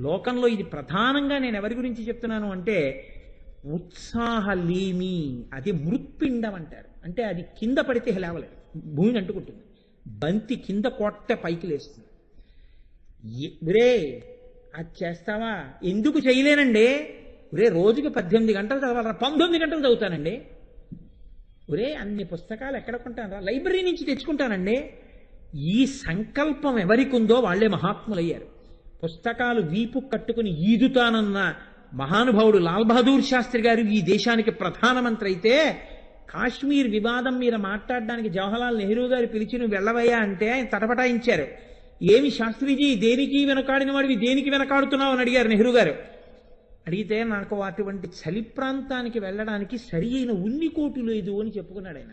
లోకంలో ఇది ప్రధానంగా నేను ఎవరి గురించి చెప్తున్నాను అంటే ఉత్సాహలేమి, అది మృత్పిండం అంటారు. అంటే అది కింద పడితే లేవలేదు, భూమిని అంటుకుంటుంది. బంతి కింద కొట్ట పైకి లేస్తుంది. ఒరే అది చేస్తావా? ఎందుకు చేయలేనండి? ఒరే రోజుకి 18 గంటలు చదవాలరా? 19 గంటలు చదువుతానండి. ఒరే అన్ని పుస్తకాలు ఎక్కడ కొంటానరా? లైబ్రరీ నుంచి తెచ్చుకుంటానండి. ఈ సంకల్పం ఎవరికి ఉందో వాళ్లే మహాత్ములయ్యారు. పుస్తకాలు వీపు కట్టుకుని ఈదుతానన్న మహానుభావుడు లాల్ బహదూర్ శాస్త్రి గారు ఈ దేశానికి ప్రధానమంత్రి అయితే, కాశ్మీర్ వివాదం మీద మాట్లాడడానికి జవహర్లాల్ నెహ్రూ గారు పిలిచి నువ్వు వెళ్ళవయ్యా అంటే ఆయన తటపటాయించారు. ఏమి శాస్త్రిజీ, దేనికి వెనకాడిన వాడివి, దేనికి వెనకాడుతున్నావు అని అడిగారు నెహ్రూ గారు. అడిగితే నాకు అటువంటి చలి ప్రాంతానికి వెళ్ళడానికి సరి అయిన ఉన్నికోటు లేదు అని చెప్పుకున్నాడు ఆయన.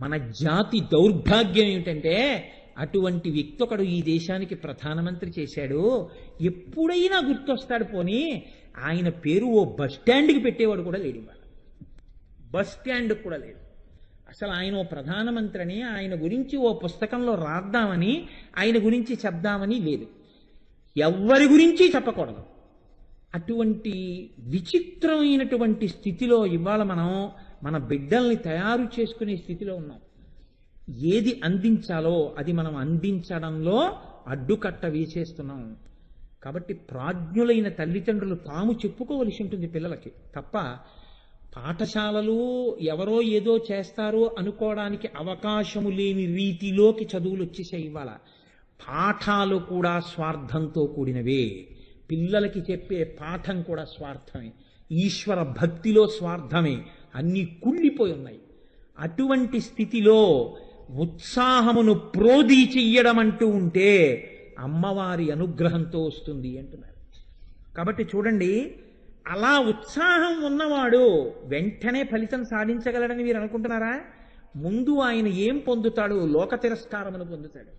మన జాతి దౌర్భాగ్యం ఏమిటంటే అటువంటి వ్యక్తి ఒకడు ఈ దేశానికి ప్రధానమంత్రి చేశాడు. ఎప్పుడైనా గుర్తొస్తాడు. పోనీ ఆయన పేరు ఓ బస్ స్టాండ్కి పెట్టేవాడు కూడా లేడు. ఇవాళ బస్ స్టాండ్ కూడా లేదు. అసలు ఆయన ఓ ప్రధానమంత్రి అని, ఆయన గురించి ఓ పుస్తకంలో రాద్దామని, ఆయన గురించి చెప్దామని లేదు. ఎవ్వరి గురించి చెప్పకూడదు. అటువంటి విచిత్రమైనటువంటి స్థితిలో ఇవాళ మనం మన బిడ్డల్ని తయారు చేసుకునే స్థితిలో ఉన్నాం. ఏది అందించాలో అది మనం అందించడంలో అడ్డుకట్ట వేసేస్తున్నాం. కాబట్టి ప్రాజ్ఞులైన తల్లిదండ్రులు తాము చెప్పుకోవలసి ఉంటుంది పిల్లలకి తప్ప, పాఠశాలలు ఎవరో ఏదో చేస్తారో అనుకోవడానికి అవకాశము లేని రీతిలోకి చదువులు వచ్చేసాయి. ఇవాళ పాఠాలు కూడా స్వార్థంతో కూడినవే. పిల్లలకి చెప్పే పాఠం కూడా స్వార్థమే. ఈశ్వర భక్తిలో స్వార్థమే. అన్నీ కుళ్ళిపోయి ఉన్నాయి. అటువంటి స్థితిలో ఉత్సాహమును ప్రోధి చెయ్యడం అంటూ ఉంటే అమ్మవారి అనుగ్రహంతో వస్తుంది అంటున్నారు. కాబట్టి చూడండి, అలా ఉత్సాహం ఉన్నవాడు వెంటనే ఫలితం సాధించగలడని మీరు అనుకుంటున్నారా? ముందు ఆయన ఏం పొందుతాడు? లోక తిరస్కారమును పొందుతాడు.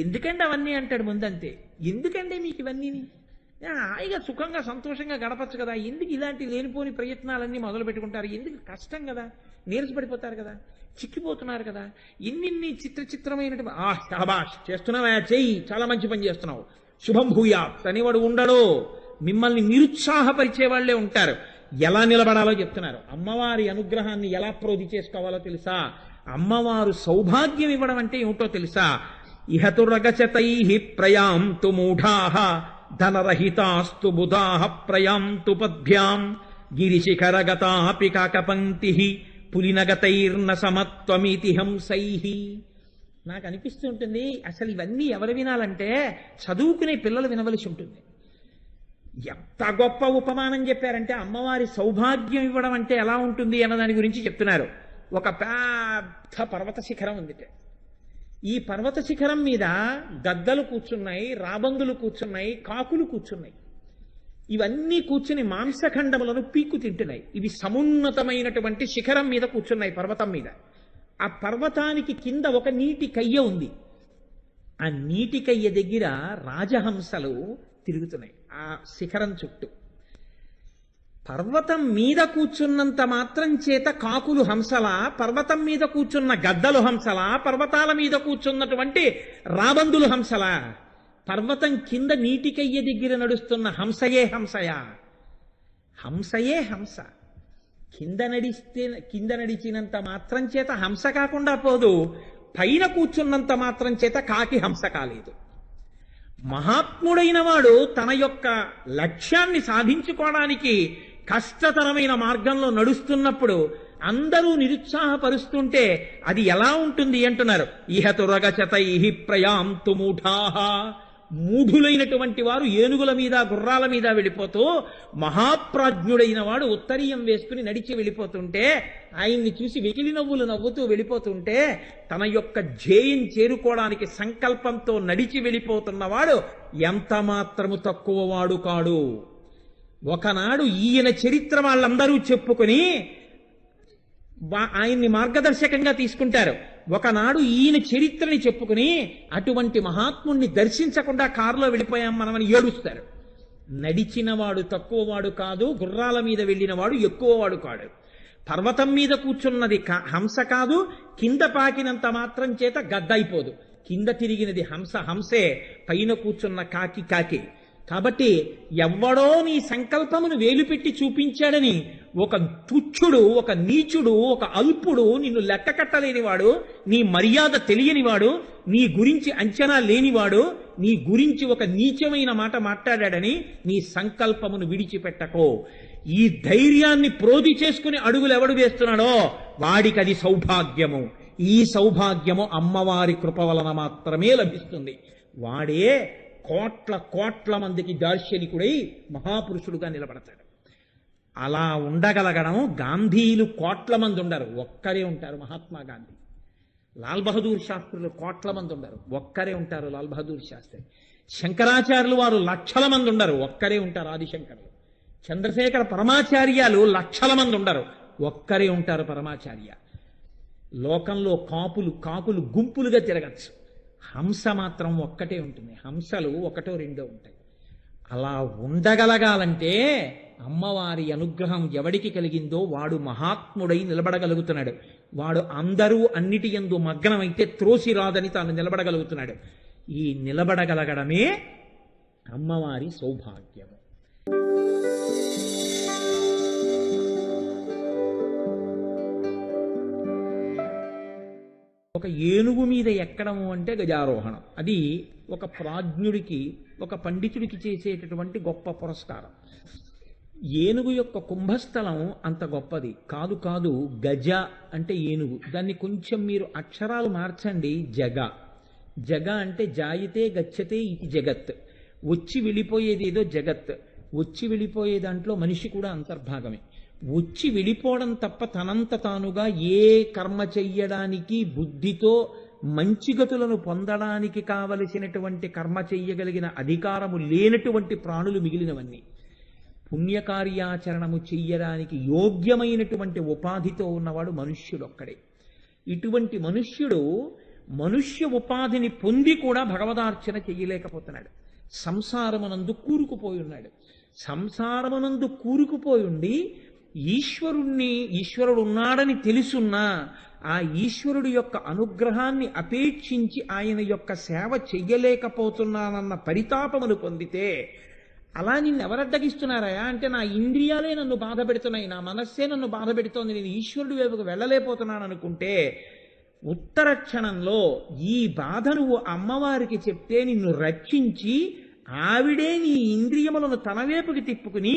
ఎందుకండి అవన్నీ అంటాడు ముందంతే. ఎందుకంటే మీకు ఇవన్నీ హాయిగా సుఖంగా సంతోషంగా గడపచ్చు కదా, ఎందుకు ఇలాంటి లేనిపోని ప్రయత్నాలన్నీ మొదలు పెట్టుకుంటారు? ఎందుకు? కష్టం కదా, నీరసపడిపోతారు కదా, చిక్కిపోతున్నారు కదా. ఇన్నిన్ని చిత్రమైనటువంటి షాబాష్ చేస్తున్నావా, చెయ్యి, చాలా మంచి పని చేస్తున్నావు, శుభం భూయాత్ అనేవాడు ఉండడు. మిమ్మల్ని నిరుత్సాహపరిచే వాళ్లే ఉంటారు. ఎలా నిలబడాలో చెప్తున్నారు. అమ్మవారి అనుగ్రహాన్ని ఎలా ప్రోధి చేసుకోవాలో తెలుసా? అమ్మవారు సౌభాగ్యం ఇవ్వడం అంటే ఏమిటో తెలుసా? ఇహతు రగచతైః ప్రయాంతు మూఢాః ధనరహితాస్తు బుధాః ప్రయాంతు పద్భ్యాం గిరిశిఖరగతాపి కాకపంక్తిః పులినగతైర్న సమత్వమితి హంసైః. నాకు అనిపిస్తుంటుంది, అసలు ఇవన్నీ ఎవరు వినాలంటే చదువుకునే పిల్లలు వినవలసి ఉంటుంది. ఎంత గొప్ప ఉపమానం చెప్పారంటే, అమ్మవారి సౌభాగ్యం ఇవ్వడం అంటే ఎలా ఉంటుంది అన్నదాని గురించి చెప్తున్నారు. ఒక పెద్ద పర్వత శిఖరం ఉంది. ఈ పర్వత శిఖరం మీద గద్దలు కూర్చున్నాయి, రాబందులు కూర్చున్నాయి, కాకులు కూర్చున్నాయి. ఇవన్నీ కూర్చుని మాంసఖండములను పీక్కు తింటున్నాయి. ఇవి సమున్నతమైనటువంటి శిఖరం మీద కూర్చున్నాయి, పర్వతం మీద. ఆ పర్వతానికి కింద ఒక నీటి కయ్య ఉంది. ఆ నీటి కయ్య దగ్గర రాజహంసలు తిరుగుతున్నాయి ఆ శిఖరం చుట్టూ. పర్వతం మీద కూర్చున్నంత మాత్రం చేత కాకులు హంసలా, పర్వతం మీద కూర్చున్న గద్దలు హంసలా, పర్వతాల మీద కూర్చున్నటువంటి రాబందులు హంసలా? పర్వతం కింద నీటికయ్య దగ్గర నడుస్తున్న హంసయే హంసయా? హంసయే హంస. కింద నడిచినంత మాత్రం చేత హంస కాకుండా పోదు, పైన కూర్చున్నంత మాత్రం చేత కాకి హంస కాలేదు. మహాత్ముడైన వాడు తన యొక్క లక్ష్యాన్ని సాధించుకోవడానికి కష్టతరమైన మార్గంలో నడుస్తున్నప్పుడు అందరూ నిరుత్సాహపరుస్తుంటే అది ఎలా ఉంటుంది అంటున్నారు. ఇహతు రగచతైః ప్రయాంతు మూఢాః. మూఢులైనటువంటి వారు ఏనుగుల మీద గుర్రాల మీద వెళ్ళిపోతూ, మహాప్రాజ్ఞుడైన వాడు ఉత్తరీయం వేసుకుని నడిచి వెళ్ళిపోతుంటే, ఆయన్ని చూసి వెకిలి నవ్వులు నవ్వుతూ వెళ్ళిపోతుంటే, తన యొక్క ధ్యేయం చేరుకోవడానికి సంకల్పంతో నడిచి వెళ్ళిపోతున్నవాడు ఎంత మాత్రము తక్కువ వాడు కాడు. ఒకనాడు ఈయన చరిత్ర వాళ్ళందరూ చెప్పుకుని ఆయన్ని మార్గదర్శకంగా తీసుకుంటారు. ఒకనాడు ఈయన చరిత్రని చెప్పుకుని అటువంటి మహాత్ముణ్ణి దర్శించకుండా కారులో వెళ్ళిపోయాం మనమని ఏడుస్తారు. నడిచినవాడు తక్కువవాడు కాదు, గుర్రాల మీద వెళ్ళినవాడు ఎక్కువవాడు కాడు. పర్వతం మీద కూర్చున్నది హంస కాదు, కింద పాకినంత మాత్రం చేత గద్దయిపోదు. కింద తిరిగినది హంస హంసే, పైన కూర్చున్న కాకి కాకి. కాబట్టి ఎవ్వడో నీ సంకల్పమును వేలుపెట్టి చూపించాడని ఒక తుచ్చుడు, ఒక నీచుడు, ఒక అల్పుడు, నిన్ను లెక్క కట్టలేనివాడు, నీ మర్యాద తెలియనివాడు, నీ గురించి అంచనా లేనివాడు, నీ గురించి ఒక నీచమైన మాట మాట్లాడాడని నీ సంకల్పమును విడిచిపెట్టకో. ఈ ధైర్యాన్ని ప్రోధి చేసుకుని అడుగులు ఎవడు వేస్తున్నాడో వాడికి అది సౌభాగ్యము. ఈ సౌభాగ్యము అమ్మవారి కృప వలన మాత్రమే లభిస్తుంది. వాడే కోట్ల కోట్ల మందికి దార్శనికుడై మహాపురుషుడుగా నిలబడతాడు. అలా ఉండగలగడం గాంధీలు కోట్ల మంది ఉండరు, ఒక్కరే ఉంటారు మహాత్మా గాంధీ. లాల్ బహదూర్ శాస్త్రులు కోట్ల మంది ఉండరు, ఒక్కరే ఉంటారు లాల్ బహదూర్ శాస్త్రి. శంకరాచార్యులు వారు లక్షల మంది ఉండరు, ఒక్కరే ఉంటారు ఆదిశంకరులు. చంద్రశేఖర పరమాచార్యాలు లక్షల మంది ఉండరు, ఒక్కరే ఉంటారు పరమాచార్య. లోకంలో కాకులు గుంపులుగా తిరగచ్చు, హంస మాత్రం ఒక్కటే ఉంటుంది. హంసలు ఒకటో రెండో ఉంటాయి. అలా ఉండగలగాలంటే అమ్మవారి అనుగ్రహం ఎవడికి కలిగిందో వాడు మహాత్ముడై నిలబడగలుగుతున్నాడు. వాడు అందరూ అన్నిటి యందు మగ్నమైతే త్రోసి రాదని తాను నిలబడగలుగుతున్నాడు. ఈ నిలబడగలగడమే అమ్మవారి సౌభాగ్యము. ఒక ఏనుగు మీద ఎక్కడము అంటే గజారోహణం. అది ఒక ప్రాజ్ఞుడికి, ఒక పండితుడికి చేసేటటువంటి గొప్ప పురస్కారం. ఏనుగు యొక్క కుంభస్థలం అంత గొప్పది కాదు. గజ అంటే ఏనుగు. దాన్ని కొంచెం మీరు అక్షరాలు మార్చండి, జగ. జగ అంటే జాయితే గచ్చతే ఇది జగత్. వచ్చి వెళ్ళిపోయేది ఏదో జగత్. వచ్చి వెళ్ళిపోయే దాంట్లో మనిషి కూడా అంతర్భాగమే. వచ్చి వెళ్ళిపోవడం తప్ప తనంత తానుగా ఏ కర్మ చెయ్యడానికి, బుద్ధితో మంచిగతులను పొందడానికి కావలసినటువంటి కర్మ చెయ్యగలిగిన అధికారము లేనటువంటి ప్రాణులు మిగిలినవన్నీ. పుణ్యకార్యాచరణము చెయ్యడానికి యోగ్యమైనటువంటి ఉపాధితో ఉన్నవాడు మనుష్యుడొక్కడే. ఇటువంటి మనుష్యుడు మనుష్య ఉపాధిని పొంది కూడా భగవదార్చన చెయ్యలేకపోతున్నాడు. సంసారమునందు కూరుకుపోయి ఉన్నాడు. సంసారమునందు కూరుకుపోయి ఉండి ఈశ్వరుడు ఉన్నాడని తెలుసున్నా ఆ ఈశ్వరుడి యొక్క అనుగ్రహాన్ని అపేక్షించి ఆయన యొక్క సేవ చెయ్యలేకపోతున్నానన్న పరితాపమును పొందితే, అలా నిన్ను ఎవరడ్డగిస్తున్నారా అంటే నా ఇంద్రియాలే నన్ను బాధ పెడుతున్నాయి, నా మనస్సే నన్ను బాధ పెడుతోంది, నేను ఈశ్వరుడి వైపుకు వెళ్ళలేకపోతున్నాను అనుకుంటే, ఉత్తర క్షణంలో ఈ బాధ నువ్వు అమ్మవారికి చెప్తే నిన్ను రక్షించి ఆవిడే నీ ఇంద్రియములను తన వైపుకి తిప్పుకుని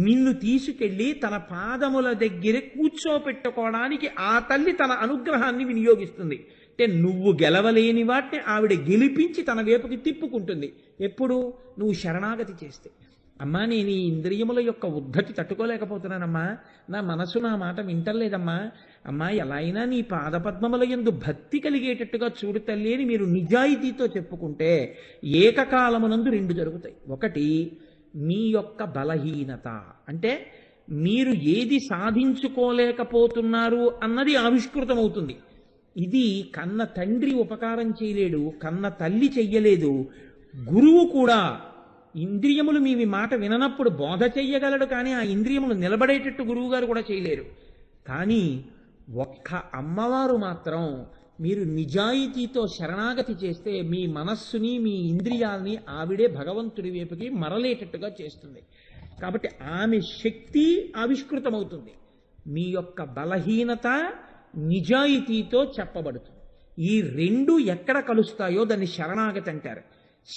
నిన్ను తీసుకెళ్లి తన పాదముల దగ్గర కూర్చోపెట్టుకోవడానికి ఆ తల్లి తన అనుగ్రహాన్ని వినియోగిస్తుంది. అంటే నువ్వు గెలవలేని వాటిని ఆవిడ గెలిపించి తన వైపుకి తిప్పుకుంటుంది. ఎప్పుడు? నువ్వు శరణాగతి చేస్తే. అమ్మా, నేను ఈ ఇంద్రియముల యొక్క ఉద్ధతి తట్టుకోలేకపోతున్నానమ్మా, నా మనసు నా మాట వింటలేదమ్మా, అమ్మా ఎలా అయినా నీ పాదపద్మముల యందు భక్తి కలిగేటట్టుగా చూడు తల్లి అని మీరు నిజాయితీతో చెప్పుకుంటే ఏకకాలమునందు రెండు జరుగుతాయి. ఒకటి, మీ యొక్క బలహీనత అంటే మీరు ఏది సాధించుకోలేకపోతున్నారు అన్నది ఆవిష్కృతమవుతుంది. ఇది కన్న తండ్రి ఉపకారం చేయలేడు, కన్న తల్లి చెయ్యలేదు, గురువు కూడా ఇంద్రియములు మీవి మాట విననప్పుడు బోధ చెయ్యగలడు, కానీ ఆ ఇంద్రియములు నిలబడేటట్టు గురువుగారు కూడా చేయలేరు. కానీ ఒక్క అమ్మవారు మాత్రం మీరు నిజాయితీతో శరణాగతి చేస్తే మీ మనస్సుని, మీ ఇంద్రియాల్ని ఆవిడే భగవంతుడి వైపుకి మరలేటట్టుగా చేస్తుంది. కాబట్టి ఆమె శక్తి ఆవిష్కృతమవుతుంది. మీ యొక్క బలహీనత నిజాయితీతో చెప్పబడుతుంది. ఈ రెండు ఎక్కడ కలుస్తాయో దాన్ని శరణాగతి అంటారు.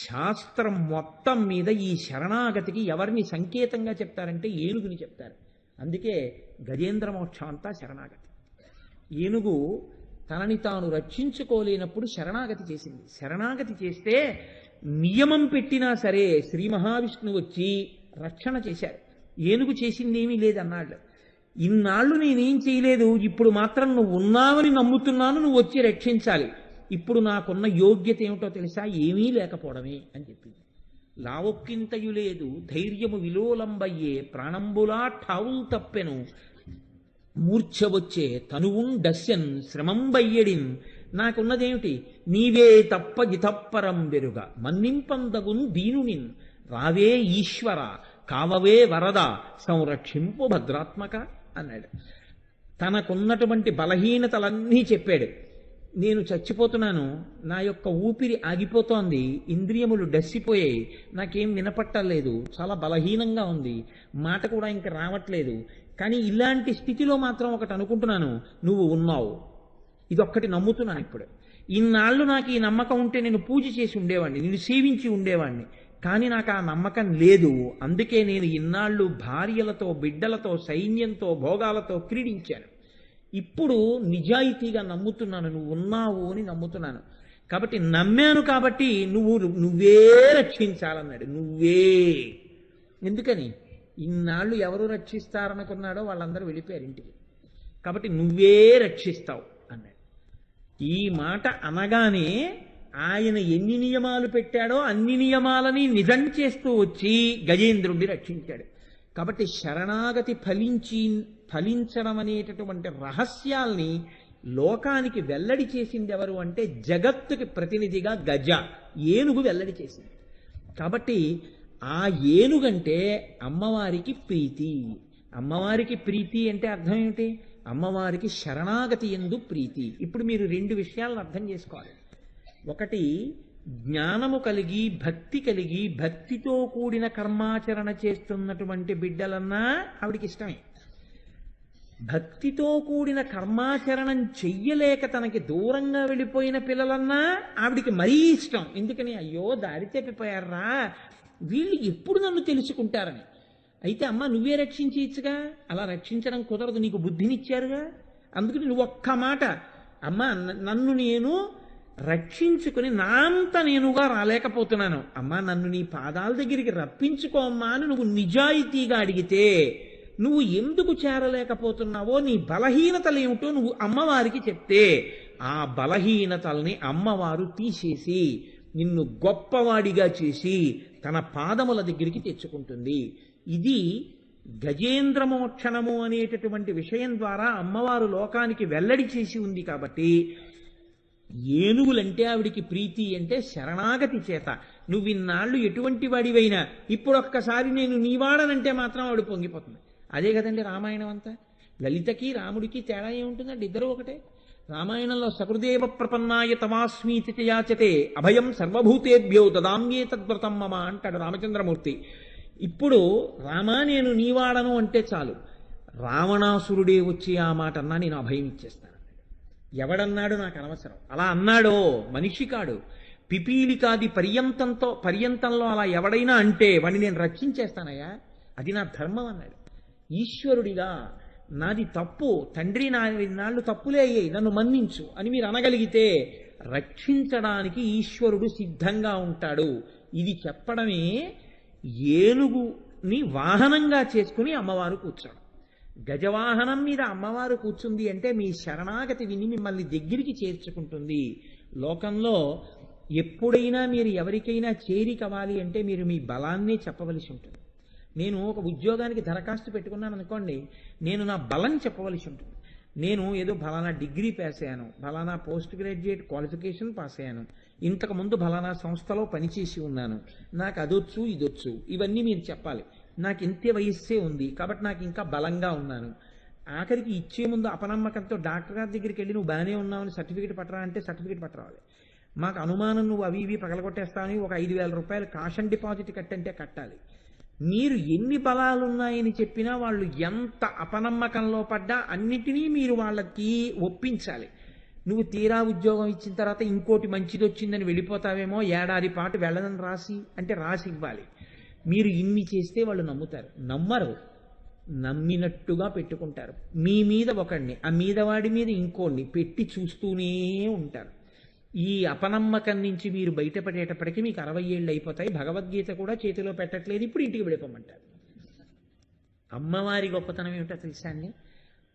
శాస్త్రం మొత్తం మీద ఈ శరణాగతికి ఎవరిని సంకేతంగా చెప్తారంటే ఏనుగుని చెప్తారు. అందుకే గజేంద్ర మోక్షం అంతా శరణాగతి. ఏనుగు తనని తాను రక్షించుకోలేనప్పుడు శరణాగతి చేసింది. శరణాగతి చేస్తే నియమం పెట్టినా సరే శ్రీ మహావిష్ణువు వచ్చి రక్షణ చేశారు. ఏనుగు చేసింది ఏమీ లేదన్నాడు. ఇన్నాళ్ళు నేనేం చేయలేదు, ఇప్పుడు మాత్రం నువ్వు ఉన్నావని నమ్ముతున్నాను, నువ్వు వచ్చి రక్షించాలి. ఇప్పుడు నాకున్న యోగ్యత ఏమిటో తెలుసా? ఏమీ లేకపోవడమే అని చెప్పింది. లావొక్కింతయు లేదు ధైర్యము విలోలంబయ్యే, ప్రాణంబులా ఠావుల్ తప్పెను మూర్ఛ వచ్చే, తనువుండస్యన్ శ్రమంబయ్యడిన్. నాకున్నదేమిటి? నీవే తప్ప గితప్పరం వెరుగ, మన్నింపందగున్ దీనునిన్. రావే ఈశ్వర కావవే వరద, సంరక్షింపు భద్రాత్మక అన్నాడు. తనకున్నటువంటి బలహీనతలన్నీ చెప్పాడు. నేను చచ్చిపోతున్నాను, నా యొక్క ఊపిరి ఆగిపోతోంది, ఇంద్రియములు డస్సిపోయాయి, నాకేం వినపట్టలేదు, చాలా బలహీనంగా ఉంది, మాట కూడా ఇంక రావట్లేదు, కానీ ఇలాంటి స్థితిలో మాత్రం ఒకటి అనుకుంటున్నాను, నువ్వు ఉన్నావు. ఇదొక్కటి నమ్ముతున్నాను ఇప్పుడు. ఇన్నాళ్ళు నాకు ఈ నమ్మకం ఉంటే నేను పూజ చేసి ఉండేవాడిని, నేను సేవించి ఉండేవాడిని, కానీ నాకు ఆ నమ్మకం లేదు. అందుకే నేను ఇన్నాళ్ళు భార్యలతో, బిడ్డలతో, సైన్యంతో, భోగాలతో క్రీడించాను. ఇప్పుడు నిజాయితీగా నమ్ముతున్నాను, నువ్వు ఉన్నావు అని నమ్ముతున్నాను. కాబట్టి నమ్మాను, కాబట్టి నువ్వే రక్షించాలన్నాడు. నువ్వే. ఎందుకని? ఇన్నాళ్ళు ఎవరు రక్షిస్తారనుకున్నాడో వాళ్ళందరూ వెళ్ళిపోయారు ఇంటికి. కాబట్టి నువ్వే రక్షిస్తావు అన్నాడు. ఈ మాట అనగానే ఆయన ఎన్ని నియమాలు పెట్టాడో అన్ని నియమాలని నిజం చేస్తూ వచ్చి గజేంద్రుడిని రక్షించాడు. కాబట్టి శరణాగతి ఫలించడం అనేటటువంటి రహస్యాల్ని లోకానికి వెల్లడి చేసింది ఎవరు అంటే జగత్తుకి ప్రతినిధిగా గజ, ఏనుగు వెల్లడి చేసింది. కాబట్టి ఆ ఏనుగంటే అమ్మవారికి ప్రీతి. అమ్మవారికి ప్రీతి అంటే అర్థం ఏమిటి? అమ్మవారికి శరణాగతి యందు ప్రీతి. ఇప్పుడు మీరు రెండు విషయాలను అర్థం చేసుకోవాలి. ఒకటి, జ్ఞానము కలిగి భక్తి కలిగి భక్తితో కూడిన కర్మాచరణ చేస్తున్నటువంటి బిడ్డలన్నా ఆవిడికి ఇష్టమే. భక్తితో కూడిన కర్మాచరణం చెయ్యలేక తనకి దూరంగా వెళ్ళిపోయిన పిల్లలన్నా ఆవిడికి మరీ ఇష్టం. ఎందుకని? అయ్యో దారి తప్పిపోయారా, వీళ్ళు ఎప్పుడు నన్ను తెలుసుకుంటారని. అయితే అమ్మ నువ్వే రక్షించగా, అలా రక్షించడం కుదరదు, నీకు బుద్ధినిచ్చారుగా, అందుకని నువ్వు ఒక్క మాట, అమ్మ నన్ను నేను రక్షించుకుని నా అంత నేనుగా రాలేకపోతున్నాను, అమ్మా నన్ను నీ పాదాల దగ్గరికి రప్పించుకో అమ్మా అని నువ్వు నిజాయితీగా అడిగితే, నువ్వు ఎందుకు చేరలేకపోతున్నావో, నీ బలహీనతలు ఏమిటో నువ్వు అమ్మవారికి చెప్తే, ఆ బలహీనతల్ని అమ్మవారు తీసేసి నిన్ను గొప్పవాడిగా చేసి తన పాదముల దగ్గరికి తెచ్చుకుంటుంది. ఇది గజేంద్రమోక్షణము అనేటటువంటి విషయం ద్వారా అమ్మవారు లోకానికి వెల్లడి చేసి ఉంది. కాబట్టి ఏనుగులంటే ఆవిడికి ప్రీతి అంటే శరణాగతి చేత. నువ్వు ఇన్నాళ్ళు ఎటువంటి వాడివైనా ఇప్పుడు ఒక్కసారి నేను నీవాడనంటే మాత్రం ఆవిడ పొంగిపోతుంది. అదే కదండి రామాయణం అంతా. లలితకి రాముడికి తేడా ఏముంటుందండి? ఇద్దరు ఒకటే. రామాయణంలో సకృదేవ ప్రపన్నాయ తమాస్మీతి యాచతే అభయం సర్వభూతేభ్యో దదామ్యే తద్వ్రతం మమ అంటాడు రామచంద్రమూర్తి. ఇప్పుడు రామా నేను నీవాడను అంటే చాలు, రావణాసురుడే వచ్చి ఆ మాట అన్నా నేను అభయం ఇచ్చేస్తాను. ఎవడన్నాడు నాకు అనవసరం. అలా అన్నాడో మనిషి కాడు, పిపీలికాది పర్యంతంలో అలా ఎవడైనా అంటే వాడిని నేను రక్షించేస్తానయ్యా, అది నా ధర్మం అన్నాడు. ఈశ్వరుడిగా నాది తప్పు తండ్రి, నాళ్ళు తప్పులే అయ్యాయి, నన్ను మన్నించు అని మీరు అనగలిగితే రక్షించడానికి ఈశ్వరుడు సిద్ధంగా ఉంటాడు. ఇది చెప్పడమే ఏనుగుని వాహనంగా చేసుకుని అమ్మవారు కూర్చోడం. గజవాహనం మీద అమ్మవారు కూర్చుంది అంటే మీ శరణాగతి విని మిమ్మల్ని దగ్గరికి చేర్చుకుంటుంది. లోకంలో ఎప్పుడైనా మీరు ఎవరికైనా చేరికవ్వాలి అంటే మీరు మీ బలాన్నే చెప్పవలసి ఉంటుంది. నేను ఒక ఉద్యోగానికి దరఖాస్తు పెట్టుకున్నాను అనుకోండి, నేను నా బలం చెప్పవలసి ఉంటుంది. నేను ఏదో ఫలానా డిగ్రీ పాస్ అయ్యాను, ఫలానా పోస్ట్ గ్రాడ్యుయేట్ క్వాలిఫికేషన్ పాస్ అయ్యాను, ఇంతకుముందు ఫలానా సంస్థలో పనిచేసి ఉన్నాను, నాకు అదొచ్చు ఇదొచ్చు, ఇవన్నీ మీరు చెప్పాలి. నాకు ఇంతే వయస్సే ఉంది కాబట్టి నాకు ఇంకా బలంగా ఉన్నాను. ఆఖరికి ఇచ్చే ముందు అపనమ్మకంతో డాక్టర్ గారి దగ్గరికి వెళ్ళి నువ్వు బాగానే ఉన్నావని సర్టిఫికేట్ పట్టరా అంటే సర్టిఫికేట్ పట్టరావాలి. మాకు అనుమానం నువ్వు అవి ఇవి పగలగొట్టేస్తావని ఒక 5,000 రూపాయలు కాషన్ డిపాజిట్ కట్టంటే కట్టాలి. మీరు ఎన్ని బలాలు ఉన్నాయని చెప్పినా వాళ్ళు ఎంత అపనమ్మకంలో పడ్డా అన్నిటినీ మీరు వాళ్ళకి ఒప్పించాలి. నువ్వు తీరా ఉద్యోగం ఇచ్చిన తర్వాత ఇంకోటి మంచిది వచ్చిందని వెళ్ళిపోతావేమో, ఏడాది పాటు వెళ్ళదని రాసి అంటే రాసి ఇవ్వాలి. మీరు ఇన్ని చేస్తే వాళ్ళు నమ్ముతారు. నమ్మరు, నమ్మినట్టుగా పెట్టుకుంటారు. మీ మీద ఒకడిని, ఆ మీద వాడి మీద ఇంకోడిని పెట్టి చూస్తూనే ఉంటారు. ఈ అపనమ్మకం నుంచి మీరు బయటపడేటప్పటికీ మీకు 60 ఏళ్ళు అయిపోతాయి. భగవద్గీత కూడా చేతిలో పెట్టట్లేదు, ఇప్పుడు ఇంటికి వెళ్ళిపోమంటారు. అమ్మవారి గొప్పతనం ఏమిటో తెలుసా అండి?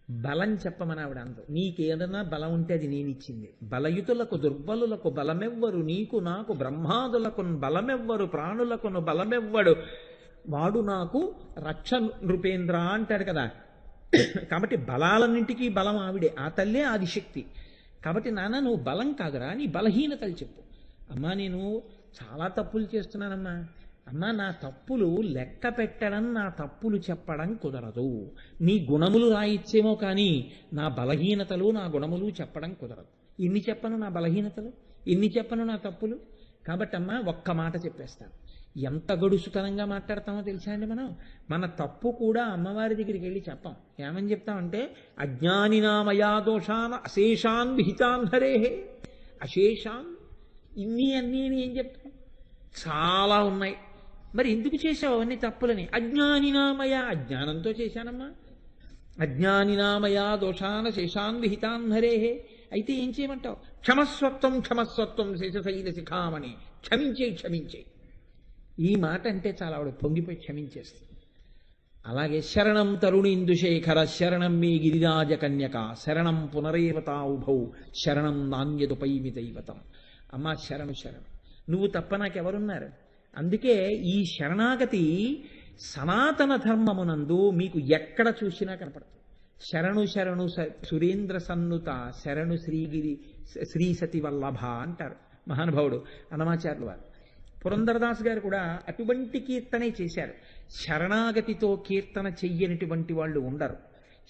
బలం చెప్పమని ఆవిడ అందు. నీకేదన్నా బలం ఉంటే అది నేను ఇచ్చింది. బలయుతులకు దుర్బలులకు బలమెవ్వరు, నీకు నాకు బ్రహ్మాదులకు బలమెవ్వరు, ప్రాణులకును బలమెవ్వడు, వాడు నాకు రక్ష నృపేంద్ర అంటాడు కదా. కాబట్టి బలాలన్నింటికీ బలం ఆవిడే, ఆ తల్లే ఆదిశక్తి. కాబట్టి నాన్న నువ్వు బలం కాదురా, నీ బలహీనతలు చెప్పు. అమ్మా నేను చాలా తప్పులు చేస్తున్నానమ్మా, అమ్మా నా తప్పులు లెక్క పెట్టడం, నా తప్పులు చెప్పడం కుదరదు. నీ గుణములు రాయిచ్చేమో కానీ నా బలహీనతలు నా గుణములు చెప్పడం కుదరదు. ఎన్ని చెప్పను నా బలహీనతలు, ఎన్ని చెప్పను నా తప్పులు. కాబట్టమ్మా ఒక్క మాట చెప్పేస్తాను. ఎంత గడుసుతనంగా మాట్లాడతామో తెలుసా అండి మనం. మన తప్పు కూడా అమ్మవారి దగ్గరికి వెళ్ళి చెప్పాం. ఏమని చెప్తామంటే అజ్ఞానినామయా దోషాన్ అశేషాన్ విహితాన్ హరేహే. అశేషాన్ ఇన్ని అన్నీ అని ఏం చెప్తాం? చాలా ఉన్నాయి. మరి ఎందుకు చేసావు అవన్నీ తప్పులని? అజ్ఞానినామయ, అజ్ఞానంతో చేశానమ్మా. అజ్ఞానినామయా దోషాన శేషాన్ విహితాన్ హరేహే. అయితే ఏం చేయమంటావు? క్షమస్వత్వం క్షమస్వత్వం శేషశైల శిఖామణి. క్షమించే. ఈ మాట అంటే చాలా ఆవిడ పొంగిపోయి క్షమించేస్తుంది. అలాగే శరణం తరుణీందుశేఖర శరణం మీ గిరిరాజ కన్యక శరణం పునరేవతావుభౌ శరణం నాణ్యదుపైమి దైవతం. అమ్మా శరణు నువ్వు తప్ప నాకెవరున్నారు? అందుకే ఈ శరణాగతి సనాతన ధర్మమునందు మీకు ఎక్కడ చూసినా కనపడుతుంది. శరణు సురేంద్ర సన్నుత శరణు శ్రీ సతి వల్లభ అంటారు మహానుభావుడు అన్నమాచార్యుల వారు. పురంధరదాస్ గారు కూడా అటువంటి కీర్తనే చేశారు. శరణాగతితో కీర్తన చెయ్యనటువంటి వాళ్ళు ఉండరు.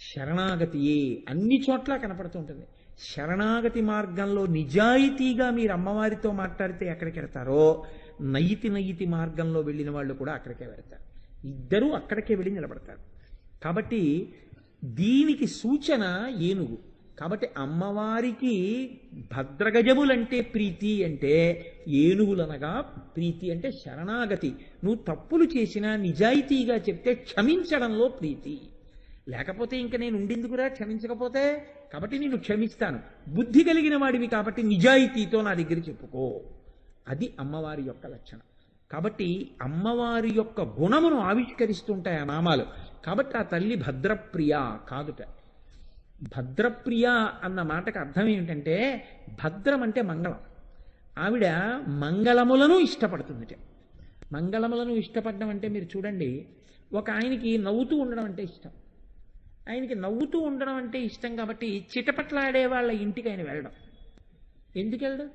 శరణాగతియే అన్ని చోట్ల కనపడుతుంటుంది. శరణాగతి మార్గంలో నిజాయితీగా మీరు అమ్మవారితో మాట్లాడితే ఎక్కడికి వెళ్తారో, నయితి మార్గంలో వెళ్ళిన వాళ్ళు కూడా అక్కడికే వెళ్తారు. ఇద్దరూ అక్కడికే వెళ్ళి నిలబడతారు. కాబట్టి దీనికి సూచన ఏనుగు. కాబట్టి అమ్మవారికి భద్రగజములంటే ప్రీతి అంటే ఏనుగులనగా ప్రీతి అంటే శరణాగతి. నువ్వు తప్పులు చేసినా నిజాయితీగా చెప్తే క్షమించడంలో ప్రీతి. లేకపోతే ఇంక నేను ఉండిందుకురా క్షమించకపోతే, కాబట్టి నేను క్షమిస్తాను. బుద్ధి కలిగిన వాడివి కాబట్టి నిజాయితీతో నా దగ్గర చెప్పుకో. అది అమ్మవారి యొక్క లక్షణం. కాబట్టి అమ్మవారి యొక్క గుణమును ఆవిష్కరిస్తుంటాయి ఆ నామాలు. కాబట్టి ఆ తల్లి భద్రప్రియ కాదుట. భద్రప్రియ అన్న మాటకు అర్థం ఏమిటంటే భద్రం అంటే మంగళం. ఆవిడ మంగళములను ఇష్టపడుతుంది. మంగళములను ఇష్టపడడం అంటే మీరు చూడండి, ఒక ఆయనకి నవ్వుతూ ఉండడం అంటే ఇష్టం. ఆయనకి నవ్వుతూ ఉండడం అంటే ఇష్టం కాబట్టి చిటపట్లాడే వాళ్ళ ఇంటికి ఆయన వెళ్ళడం. ఎందుకు వెళ్ళడం?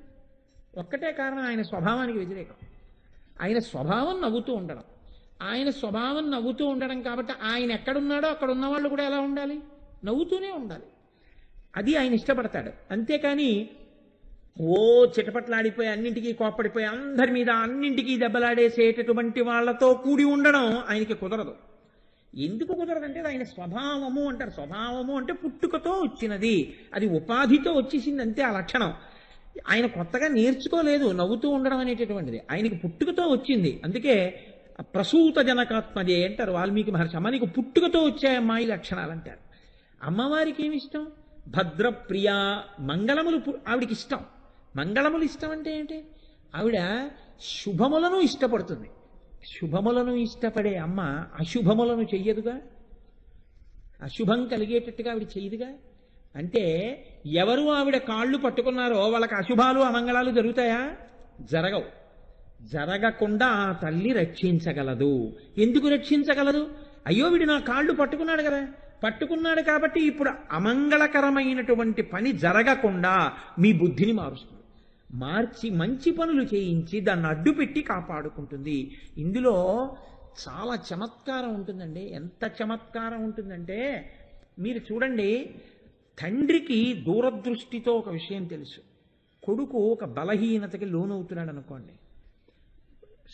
ఒక్కటే కారణం, ఆయన స్వభావానికి వ్యతిరేకం. ఆయన స్వభావం నవ్వుతూ ఉండడం. ఆయన స్వభావం నవ్వుతూ ఉండడం కాబట్టి ఆయన ఎక్కడున్నాడో అక్కడ ఉన్న వాళ్ళు కూడా ఎలా ఉండాలి? నవ్వుతూనే ఉండాలి. అది ఆయన ఇష్టపడతాడు. అంతేకాని ఓ చిటపట్లాడిపోయి అన్నింటికీ కోప్పడిపోయి అందరి మీద అన్నింటికీ దెబ్బలాడేసేటటువంటి వాళ్లతో కూడి ఉండడం ఆయనకి కుదరదు. ఎందుకు కుదరదంటే ఆయన స్వభావము అంటారు. స్వభావము అంటే పుట్టుకతో వచ్చినది, అది ఉపాధితో వచ్చేసింది అంతే ఆ లక్షణం. ఆయన కొత్తగా నేర్చుకోలేదు నవ్వుతూ ఉండడం అనేటటువంటిది, ఆయనకి పుట్టుకతో వచ్చింది. అందుకే ప్రసూత జనకాత్మజే అంటారు వాల్మీకి మహర్షి. అమ్మ నీకు పుట్టుకతో వచ్చాయమ్మా ఈ లక్షణాలు అంటారు. అమ్మవారికి ఏమి ఇష్టం? భద్రప్రియ, మంగళములు ఆవిడికి ఇష్టం. మంగళములు ఇష్టం అంటే ఏంటి? ఆవిడ శుభములను ఇష్టపడుతుంది. శుభములను ఇష్టపడే అమ్మ అశుభములను చెయ్యదుగా, అశుభం కలిగేటట్టుగా ఆవిడ చెయ్యదుగా. అంటే ఎవరు ఆవిడ కాళ్ళు పట్టుకున్నారో వాళ్ళకి అశుభాలు అమంగళాలు జరుగుతాయా? జరగవు. జరగకుండా ఆ తల్లి రక్షించగలదు. ఎందుకు రక్షించగలదు? అయ్యో వీడు నా కాళ్ళు పట్టుకున్నాడు కదా, పట్టుకున్నాడు కాబట్టి ఇప్పుడు అమంగళకరమైనటువంటి పని జరగకుండా మీ బుద్ధిని మార్చి మంచి పనులు చేయించి దాన్ని అడ్డుపెట్టి కాపాడుకుంటుంది. ఇందులో చాలా చమత్కారం ఉంటుందండి. ఎంత చమత్కారం ఉంటుందంటే మీరు చూడండి, తండ్రికి దూరదృష్టితో ఒక విషయం తెలుసు. కొడుకు ఒక బలహీనతకి లోనవుతున్నాడు అనుకోండి,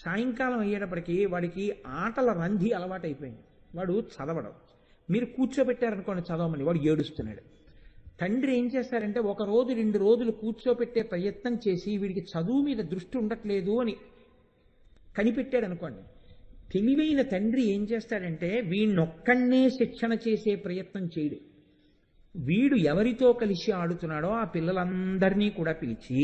సాయంకాలం అయ్యేటప్పటికీ వాడికి ఆటల రంధి అలవాటైపోయింది, వాడు చదవడం. మీరు కూర్చోబెట్టారనుకోండి చదవమని, వాడు ఏడుస్తున్నాడు. తండ్రి ఏం చేస్తారంటే ఒక రోజు 2 రోజులు కూర్చోబెట్టే ప్రయత్నం చేసి వీడికి చదువు మీద దృష్టి ఉండట్లేదు అని కనిపెట్టాడు అనుకోండి, తెలివైన తండ్రి ఏం చేస్తాడంటే వీణ్ణొక్కడే శిక్షణ చేసే ప్రయత్నం చేయడు. వీడు ఎవరితో కలిసి ఆడుతున్నాడో ఆ పిల్లలందరినీ కూడా పిలిచి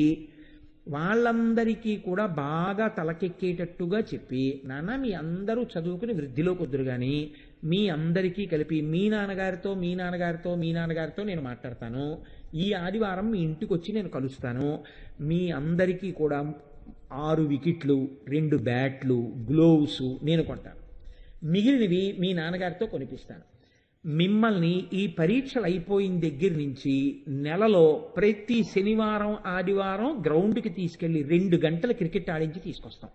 వాళ్ళందరికీ కూడా బాగా తలకెక్కేటట్టుగా చెప్పి, నాన్న మీ అందరూ చదువుకుని వృద్ధిలోకి వద్దురు కానీ మీ అందరికీ కలిపి మీ నాన్నగారితో నేను మాట్లాడతాను, ఈ ఆదివారం మీ ఇంటికి వచ్చి నేను కలుస్తాను, మీ అందరికీ కూడా 6 వికెట్లు 2 బ్యాట్లు గ్లోవ్స్ నేను కొంటాను, మిగిలినవి మీ నాన్నగారితో కొనిపిస్తాను. మిమ్మల్ని ఈ పరీక్షలు అయిపోయిన దగ్గర నుంచి నెలలో ప్రతి శనివారం ఆదివారం గ్రౌండ్కి తీసుకెళ్లి 2 గంటల క్రికెట్ ఆడించి తీసుకొస్తాం.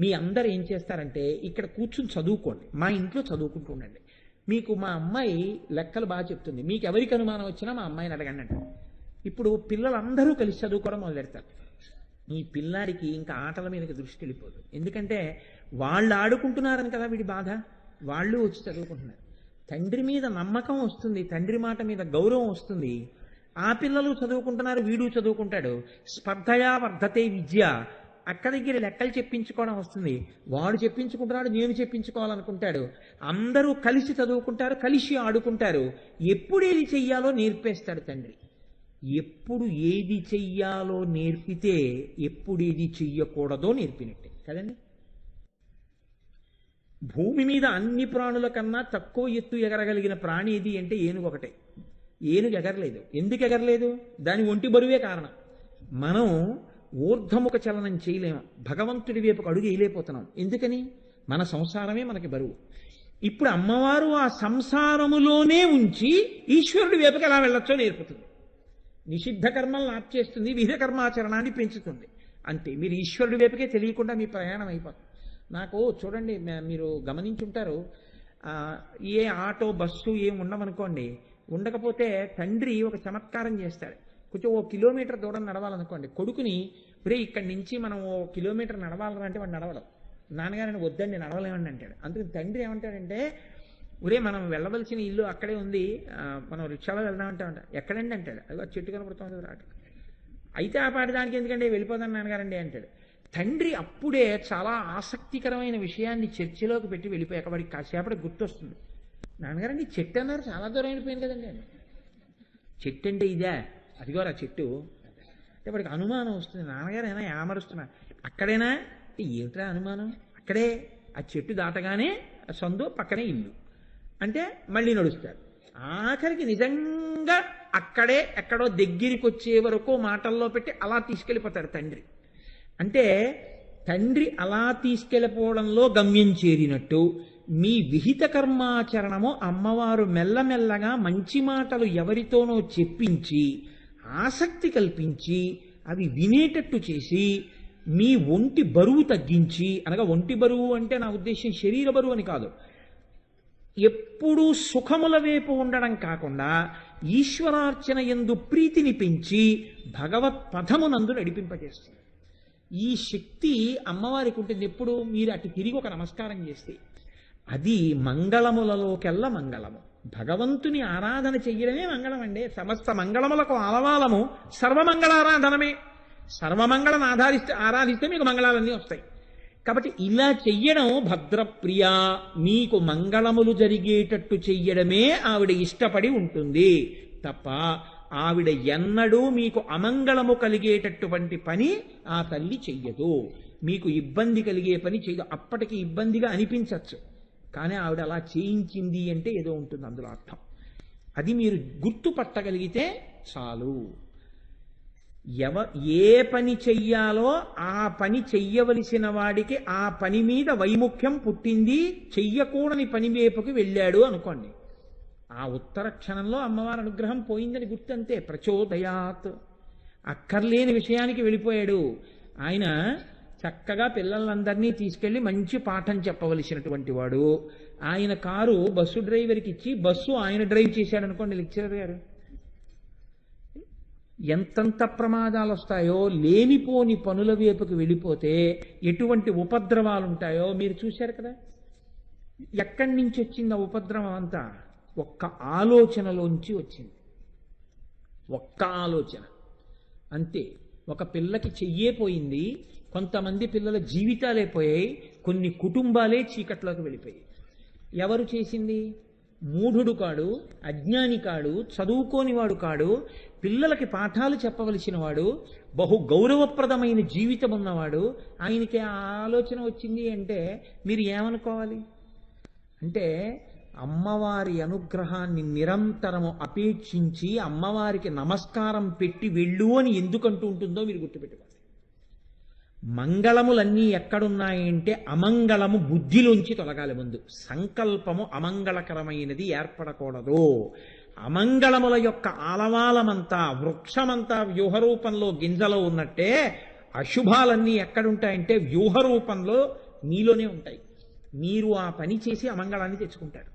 మీ అందరు ఏం చేస్తారంటే ఇక్కడ కూర్చుని చదువుకోండి, మా ఇంట్లో చదువుకుంటూ ఉండండి. మీకు మా అమ్మాయి లెక్కలు బాగా చెప్తుంది, మీకు ఎవరికి అనుమానం వచ్చినా మా అమ్మాయిని అడగండి అంట. ఇప్పుడు పిల్లలందరూ కలిసి చదువుకోవడం మొదలెడతారు. ఈ పిల్లాడికి ఇంకా ఆటల మీదకి దృష్టి వెళ్ళిపోదు. ఎందుకంటే వాళ్ళు ఆడుకుంటున్నారని కదా వీడి బాధ. వాళ్ళు వచ్చి చదువుకుంటున్నారు. తండ్రి మీద నమ్మకం వస్తుంది, తండ్రి మాట మీద గౌరవం వస్తుంది. ఆ పిల్లలు చదువుకుంటున్నారు, వీడు చదువుకుంటాడు. స్పర్ధయా వర్ధతే విద్య. అక్క దగ్గర లెక్కలు చెప్పించుకోవడం వస్తుంది. వాడు చెప్పించుకుంటున్నాడు, నేను చెప్పించుకోవాలనుకుంటాడు. అందరూ కలిసి చదువుకుంటారు, కలిసి ఆడుకుంటారు. ఎప్పుడు ఏది చెయ్యాలో నేర్పేస్తాడు తండ్రి. ఎప్పుడు ఏది చెయ్యాలో నేర్పితే ఎప్పుడు ఏది చెయ్యకూడదో నేర్పినట్టే కదండి. భూమి మీద అన్ని ప్రాణుల కన్నా తక్కువ ఎత్తు ఎగరగలిగిన ప్రాణి ఏది అంటే ఏనుగు ఒకటే. ఏనుగు ఎగరలేదు. ఎందుకు ఎగరలేదు? దాని ఒంటి బరువే కారణం. మనం ఊర్ధముఖ చలనం చేయలేము, భగవంతుడి వైపుకు అడుగు వేయలేకపోతున్నాం. ఎందుకని? మన సంసారమే మనకి బరువు. ఇప్పుడు అమ్మవారు ఆ సంసారములోనే ఉంచి ఈశ్వరుడి వైపుకి ఎలా వెళ్ళొచ్చో నేర్పుతుంది. నిషిద్ధ కర్మలను ఆప్చేస్తుంది, విహిత కర్మాచరణాన్ని పెంచుతుంది. అంతే. మీరు ఈశ్వరుడి వైపుకే తెలియకుండా మీ ప్రయాణం అయిపోతుంది. నాకు చూడండి, మీరు గమనించుంటారు, ఏ ఆటో బస్సు ఏం ఉండమనుకోండి, ఉండకపోతే తండ్రి ఒక చమత్కారం చేస్తాడు. కొంచెం 1 కిలోమీటర్ దూరం నడవాలనుకోండి, కొడుకుని ఒరే ఇక్కడి నుంచి మనం 1 కిలోమీటర్ నడవాలంటే వాడు నడవడం. నాన్నగారిని వద్దండి నడవలేమండి అంటాడు. అందుకని తండ్రి ఏమంటాడంటే, ఒరే మనం వెళ్ళవలసిన ఇల్లు అక్కడే ఉంది, మనం రిక్షాలో వెళ్దామంటే అంటాడు. ఎక్కడండి అంటాడు. అది చెట్టు కనపడుతుంది రాట. అయితే ఆ పాటి దానికి ఎందుకంటే వెళ్ళిపోదాం నాన్నగారండి అంటాడు. తండ్రి అప్పుడే చాలా ఆసక్తికరమైన విషయాన్ని చర్చలోకి పెట్టి వెళ్ళిపోయాక వాడికి కాసేపటి గుర్తొస్తుంది. నాన్నగారండి చెట్టు అన్నారు, చాలా దూరం అయిపోయింది కదండి అని. చెట్టు అంటే ఇదే, అదిగోరా చెట్టు అంటే వాడికి అనుమానం వస్తుంది. నాన్నగారు ఏమైనా ఏమరుస్తున్నా, అక్కడేనా? ఏమిట్రా అనుమానం? అక్కడే ఆ చెట్టు దాటగానే సందు, పక్కనే ఇల్లు అంటే మళ్ళీ నడుస్తారు. ఆఖరికి నిజంగా అక్కడే ఎక్కడో దగ్గరికి వచ్చే వరకు మాటల్లో పెట్టి అలా తీసుకెళ్ళిపోతాడు తండ్రి. అంటే తండ్రి అలా తీసుకెళ్ళిపోవడంలో గమ్యం చేరినట్టు మీ విహిత కర్మాచరణము అమ్మవారు మెల్లమెల్లగా మంచి మాటలు ఎవరితోనో చెప్పించి ఆసక్తి కల్పించి అవి వినేటట్టు చేసి మీ ఒంటి బరువు తగ్గించి, అనగా ఒంటి బరువు అంటే నా ఉద్దేశం శరీర బరువు అని కాదు, ఎప్పుడూ సుఖముల వైపు ఉండడం కాకుండా ఈశ్వరార్చన యందు ప్రీతిని పెంచి భగవత్ పథమునందు నడిపింపజేస్తుంది. ఈ శక్తి అమ్మవారికి ఉంటుంది. ఎప్పుడు మీరు అటు తిరిగి ఒక నమస్కారం చేస్తే అది మంగళములలోకెల్లా మంగళము. భగవంతుని ఆరాధన చెయ్యడమే మంగళం అండి. సమస్త మంగళములకు ఆలవాలము సర్వమంగళారాధనమే. సర్వమంగళను ఆరాధిస్తే మీకు మంగళాలన్నీ వస్తాయి. కాబట్టి ఇలా చెయ్యడం భద్రప్రియ, మీకు మంగళములు జరిగేటట్టు చెయ్యడమే ఆవిడ ఇష్టపడి ఉంటుంది తప్ప ఆవిడ ఎన్నడూ మీకు అమంగళము కలిగేటటువంటి పని ఆ తల్లి చెయ్యదు. మీకు ఇబ్బంది కలిగే పని చెయ్యదు. అప్పటికి ఇబ్బందిగా అనిపించవచ్చు, కానీ ఆవిడ అలా చేయించింది అంటే ఏదో ఉంటుంది అందులో అర్థం. అది మీరు గుర్తుపట్టగలిగితే చాలు. ఏ పని చెయ్యాలో ఆ పని చెయ్యవలసిన వాడికి ఆ పని మీద వైముఖ్యం పుట్టింది, చెయ్యకూడని పని వైపుకి వెళ్ళాడు అనుకోండి, ఆ ఉత్తర క్షణంలో అమ్మవారి అనుగ్రహం పోయిందని గుర్తంతే. ప్రచోదయాత్, అక్కర్లేని విషయానికి వెళ్ళిపోయాడు ఆయన. చక్కగా పిల్లలందరినీ తీసుకెళ్లి మంచి పాఠం చెప్పవలసినటువంటి వాడు. ఆయన కారు బస్సు డ్రైవర్కి ఇచ్చి బస్సు ఆయన డ్రైవ్ చేశాడు అనుకోండి లెక్చరర్ గారు, ఎంతంత ప్రమాదాలు వస్తాయో, లేనిపోని పనుల వైపుకి వెళ్ళిపోతే ఎటువంటి ఉపద్రవాలు ఉంటాయో మీరు చూశారు కదా. ఎక్కడి నుంచి వచ్చింది ఆ ఉపద్రవం అంతా? ఒక్క ఆలోచనలోంచి వచ్చింది. ఒక్క ఆలోచన అంతే. ఒక పిల్లకి చెయ్యే పోయింది, కొంతమంది పిల్లల జీవితాలే పోయాయి, కొన్ని కుటుంబాలే చీకట్లోకి వెళ్ళిపోయాయి. ఎవరు చేసింది? మూఢుడు కాడు, అజ్ఞాని కాడు, చదువుకోనివాడు కాడు, పిల్లలకి పాఠాలు చెప్పవలసిన వాడు, బహు గౌరవప్రదమైన జీవితం ఉన్నవాడు. ఆయనకి ఆ ఆలోచన వచ్చింది అంటే మీరు ఏమనుకోవాలి? అంటే అమ్మవారి అనుగ్రహాన్ని నిరంతరము అపేక్షించి అమ్మవారికి నమస్కారం పెట్టి వెళ్ళు అని ఎందుకంటూ ఉంటుందో మీరు గుర్తుపెట్టుకోండి. మంగళములన్నీ ఎక్కడున్నాయంటే అమంగళము బుద్ధిలోంచి తొలగాలి. ముందు సంకల్పము అమంగళకరమైనది ఏర్పడకూడదు. అమంగళముల యొక్క ఆలవాలమంతా, వృక్షమంతా వ్యూహరూపంలో గింజలో ఉన్నట్టే అశుభాలన్నీ ఎక్కడుంటాయంటే వ్యూహరూపంలో మీలోనే ఉంటాయి. మీరు ఆ పని చేసి అమంగళాన్ని తెచ్చుకుంటారు.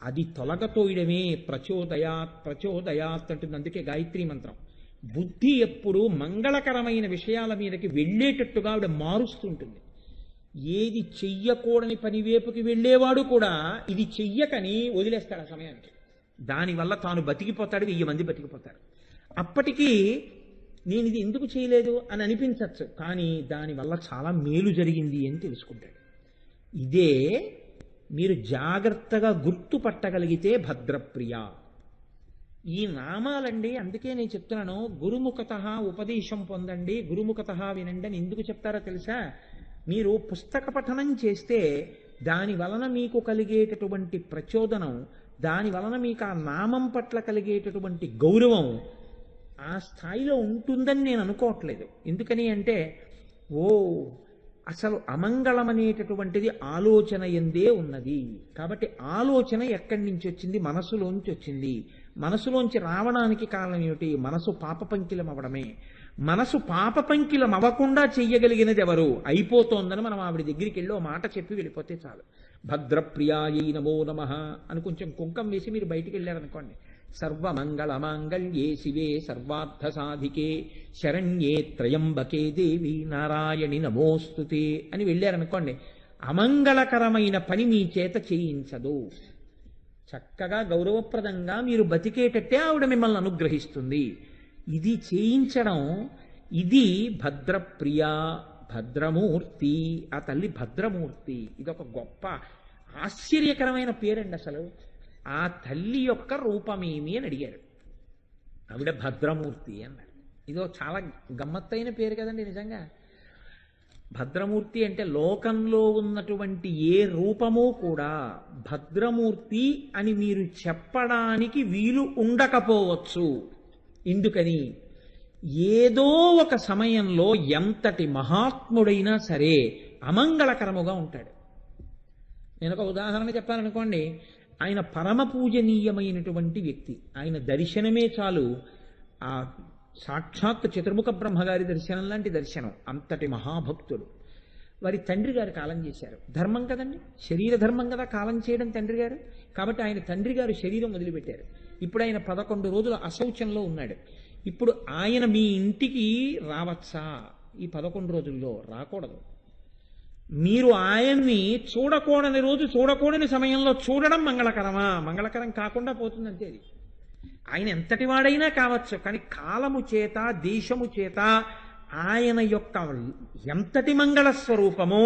అది తొలగతోయడమే ప్రచోదయాత్ ప్రచోదయాత్ అంటుంది. అందుకే గాయత్రీ మంత్రం బుద్ధి ఎప్పుడు మంగళకరమైన విషయాల మీదకి వెళ్ళేటట్టుగా ఆవిడ మారుస్తుంటుంది. ఏది చెయ్యకూడని పనివేపుకి వెళ్ళేవాడు కూడా ఇది చెయ్యకని వదిలేస్తాడు ఆ సమయానికి. దానివల్ల తాను బతికిపోతాడు, 1000 మంది బతికిపోతారు. అప్పటికీ నేను ఇది ఎందుకు చేయలేదు అని అనిపించవచ్చు, కానీ దానివల్ల చాలా మేలు జరిగింది అని తెలుసుకుంటాడు. ఇదే మీరు జాగ్రత్తగా గుర్తుపట్టగలిగితే భద్రప్రియ. ఈ నామాలండి. అందుకే నేను చెప్తున్నాను, గురుముఖత ఉపదేశం పొందండి, గురుముఖత వినండి అని ఎందుకు చెప్తారో తెలుసా? మీరు పుస్తక పఠనం చేస్తే దాని వలన మీకు కలిగేటటువంటి ప్రచోదనం, దాని వలన మీకు ఆ నామం పట్ల కలిగేటటువంటి గౌరవం ఆ స్థాయిలో ఉంటుందని నేను అనుకోవట్లేదు. ఎందుకని అంటే, ఓ అసలు అమంగళం అనేటటువంటిది ఆలోచన ఎందే ఉన్నది. కాబట్టి ఆలోచన ఎక్కడి నుంచి వచ్చింది? మనసులోంచి వచ్చింది. మనసులోంచి రావడానికి కారణం ఏమిటి? మనసు పాపపంకిలం అవడమే. మనసు పాపపంకిలం అవ్వకుండా చెయ్యగలిగినది ఎవరు? అయిపోతోందని మనం ఆవిడ దగ్గరికి వెళ్ళి ఓ మాట చెప్పి వెళ్ళిపోతే చాలు. భద్రప్రియాయై నమో నమః అని కొంచెం కుంకం వేసి మీరు బయటికి వెళ్ళారనుకోండి, సర్వమంగళమాంగళ్యే శివే సర్వార్థ సాధికే శరణ్యే త్రయంబకే దేవి నారాయణి నమోస్తుతే అని వెళ్ళారనుకోండి, అమంగళకరమైన పని మీ చేత చేయించదు. చక్కగా గౌరవప్రదంగా మీరు బతికేటట్టే ఆవిడ మిమ్మల్ని అనుగ్రహిస్తుంది. ఇది చేయించడం, ఇది భద్రప్రియ, భద్రమూర్తి. ఆ తల్లి భద్రమూర్తి. ఇదొక గొప్ప ఆశ్చర్యకరమైన పేరండి. అసలు ఆ తల్లి యొక్క రూపమేమి అని అడిగారు. ఆవిడ భద్రమూర్తి అన్నాడు. ఇదో చాలా గమ్మత్తైన పేరు కదండి నిజంగా. భద్రమూర్తి అంటే లోకంలో ఉన్నటువంటి ఏ రూపము కూడా భద్రమూర్తి అని మీరు చెప్పడానికి వీలు ఉండకపోవచ్చు. ఎందుకని? ఏదో ఒక సమయంలో ఎంతటి మహాత్ముడైనా సరే అమంగళకరముగా ఉంటాడు. నేను ఒక ఉదాహరణ చెప్పాలనుకోండి, ఆయన పరమ పూజనీయమైనటువంటి వ్యక్తి. ఆయన దర్శనమే చాలు, ఆ సాక్షాత్ చతుర్ముఖ బ్రహ్మగారి దర్శనం లాంటి దర్శనం. అంతటి మహాభక్తుడు. వారి తండ్రి గారు కాలం చేశారు. ధర్మం కదండి, శరీర ధర్మం కదా కాలం చేయడం తండ్రి గారు. కాబట్టి ఆయన తండ్రి గారు శరీరం వదిలిపెట్టారు. ఇప్పుడు ఆయన 11 రోజులు అశౌచంలో ఉన్నాడు. ఇప్పుడు ఆయన మీ ఇంటికి రావచ్చా? ఈ 11 రోజుల్లో రాకూడదు. మీరు ఆయన్ని చూడకూడని రోజు, చూడకూడని సమయంలో చూడడం మంగళకరమా? మంగళకరం కాకుండా పోతుందంతే. అది ఆయన ఎంతటి వాడైనా కావచ్చు, కానీ కాలము చేత, దేశము చేత ఆయన యొక్క ఎంతటి మంగళ స్వరూపమో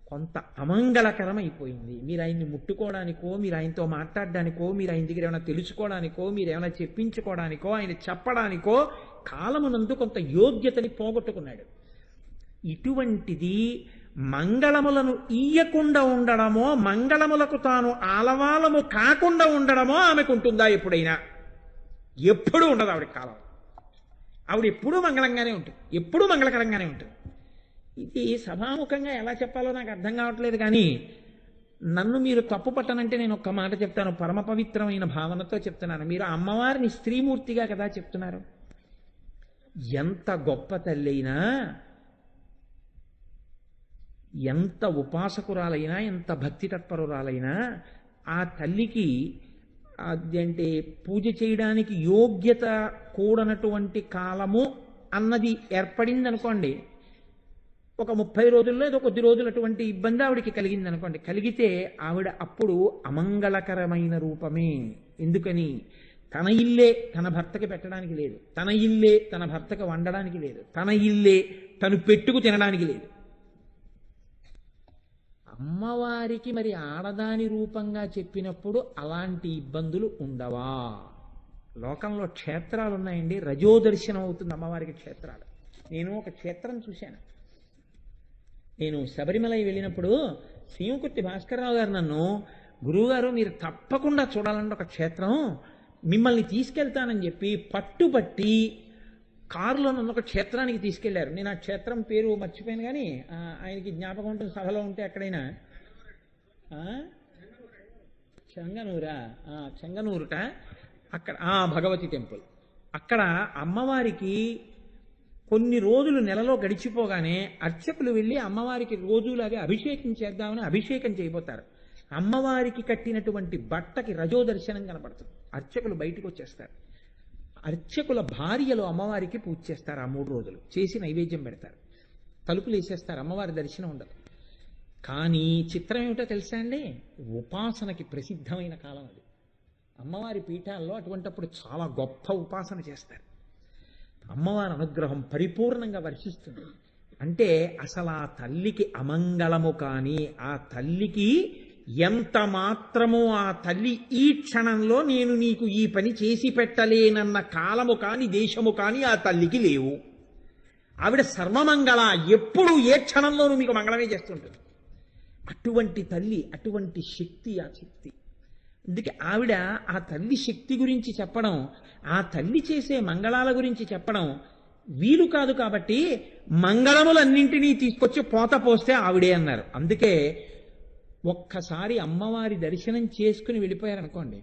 కొంత అమంగళకరం అయిపోయింది. మీరు ఆయన్ని ముట్టుకోవడానికో, మీరు ఆయనతో మాట్లాడడానికో, మీరు ఆయన దగ్గర ఏమైనా తెలుసుకోవడానికో, మీరు ఏమైనా చెప్పించుకోవడానికో, ఆయన చెప్పడానికో కాలమునందు కొంత యోగ్యతని పోగొట్టుకున్నాడు. ఇటువంటిది మంగళములను ఇయ్యకుండా ఉండడమో, మంగళములకు తాను ఆలవాలము కాకుండా ఉండడమో ఆమెకు ఉంటుందా ఎప్పుడైనా? ఎప్పుడూ ఉండదు ఆవిడ కాలం. ఆవిడ ఎప్పుడూ మంగళంగానే ఉంటుంది, ఎప్పుడూ మంగళకరంగానే ఉంటుంది. ఇది సభాముఖంగా ఎలా చెప్పాలో నాకు అర్థం కావట్లేదు. కానీ నన్ను మీరు తప్పు పట్టనంటే నేను ఒక్క మాట చెప్తాను, పరమ పవిత్రమైన భావనతో చెప్తున్నాను. మీరు అమ్మవారిని స్త్రీమూర్తిగా కదా చెప్తున్నారు. ఎంత గొప్ప తల్లైనా, ఎంత ఉపాసకురాలైనా, ఎంత భక్తి తత్పరురాలైనా ఆ తల్లికి అదంటే పూజ చేయడానికి యోగ్యత కూడనటువంటి కాలము అన్నది ఏర్పడింది అనుకోండి. ఒక 30 రోజుల్లో ఏదో కొద్ది రోజులు అటువంటి ఇబ్బంది ఆవిడికి కలిగింది అనుకోండి. కలిగితే ఆవిడ అప్పుడు అమంగళకరమైన రూపమే. ఎందుకని? తన ఇల్లే తన భర్తకి పెట్టడానికి లేదు, తన ఇల్లే తన భర్తకి వండడానికి లేదు, తన ఇల్లే తను పెట్టుకు తినడానికి లేదు. అమ్మవారికి మరి ఆడదాని రూపంగా చెప్పినప్పుడు అలాంటి ఇబ్బందులు ఉండవా? లోకంలో క్షేత్రాలు ఉన్నాయండి, రజోదర్శనం అవుతుంది అమ్మవారికి క్షేత్రాలు. నేను ఒక క్షేత్రం చూశాను. నేను శబరిమల వెళ్ళినప్పుడు శ్రీముకుర్తి భాస్కరరావు గారు నన్ను, గురువుగారు మీరు తప్పకుండా చూడాలంటే ఒక క్షేత్రం, మిమ్మల్ని తీసుకెళ్తానని చెప్పి పట్టుబట్టి కారులో నన్ను ఒక క్షేత్రానికి తీసుకెళ్లారు. నేను ఆ క్షేత్రం పేరు మర్చిపోయాను, కానీ ఆయనకి జ్ఞాపకం ఉంటుంది, సభలో ఉంటే ఎక్కడైనా. చెంగనూరా? చెంగనూరుట. అక్కడ భగవతి టెంపుల్. అక్కడ అమ్మవారికి కొన్ని రోజులు నెలలో గడిచిపోగానే అర్చకులు వెళ్ళి అమ్మవారికి రోజులాగే అభిషేకం చేద్దామని అభిషేకం చేయబోతారు. అమ్మవారికి కట్టినటువంటి బట్టకి రజోదర్శనం కనపడుతుంది. అర్చకులు బయటకు వచ్చేస్తారు. అర్చకుల భార్యలు అమ్మవారికి పూజ చేస్తారు. ఆ 3 రోజులు చేసి నైవేద్యం పెడతారు. తలుపులు వేసేస్తారు, అమ్మవారి దర్శనం ఉండదు. కానీ చిత్రం ఏమిటో తెలుసా అండి, ఉపాసనకి ప్రసిద్ధమైన కాలం అది. అమ్మవారి పీఠాల్లో అటువంటప్పుడు చాలా గొప్ప ఉపాసన చేస్తారు. అమ్మవారి అనుగ్రహం పరిపూర్ణంగా వర్షిస్తుంది. అంటే అసలు ఆ తల్లికి అమంగళము కానీ, ఆ తల్లికి ఎంత మాత్రమో ఆ తల్లి ఈ క్షణంలో నేను నీకు ఈ పని చేసి పెట్టలేనన్న కాలము కానీ దేశము కానీ ఆ తల్లికి లేవు. ఆవిడ సర్వమంగళ, ఎప్పుడు ఏ క్షణంలోనూ మీకు మంగళమే చేస్తుంటుంది. అటువంటి తల్లి, అటువంటి శక్తి, ఆ శక్తి. అందుకే ఆవిడ ఆ తల్లి శక్తి గురించి చెప్పడం, ఆ తల్లి చేసే మంగళాల గురించి చెప్పడం వీలు కాదు. కాబట్టి మంగళములన్నింటినీ తీసుకొచ్చి పోత పోస్తే ఆవిడే అన్నారు. అందుకే ఒక్కసారి అమ్మవారి దర్శనం చేసుకుని వెళ్ళిపోయారనుకోండి,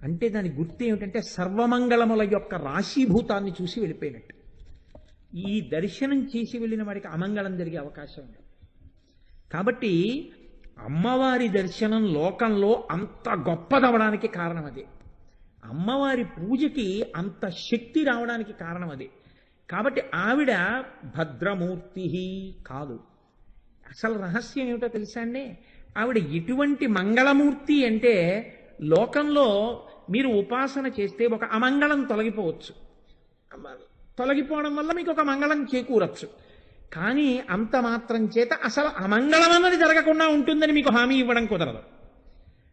అంటే దాని గుర్తు ఏమిటంటే సర్వమంగళముల యొక్క రాశీభూతాన్ని చూసి వెళ్ళిపోయినట్టు. ఈ దర్శనం చేసి వెళ్ళిన వాడికి అమంగళం జరిగే అవకాశం ఉంది. కాబట్టి అమ్మవారి దర్శనం లోకంలో అంత గొప్పదవడానికి కారణం అదే. అమ్మవారి పూజకి అంత శక్తి రావడానికి కారణం అదే. కాబట్టి ఆవిడ భద్రమూర్తి కాదు. అసలు రహస్యం ఏమిటో తెలుసా అండి, ఆవిడ ఎటువంటి మంగళమూర్తి అంటే లోకంలో మీరు ఉపాసన చేస్తే ఒక అమంగళం తొలగిపోవచ్చు, తొలగిపోవడం వల్ల మీకు ఒక మంగళం చేకూరచ్చు. కానీ అంత మాత్రం చేత అసలు అమంగళం అన్నది జరగకుండా ఉంటుందని మీకు హామీ ఇవ్వడం కుదరదు.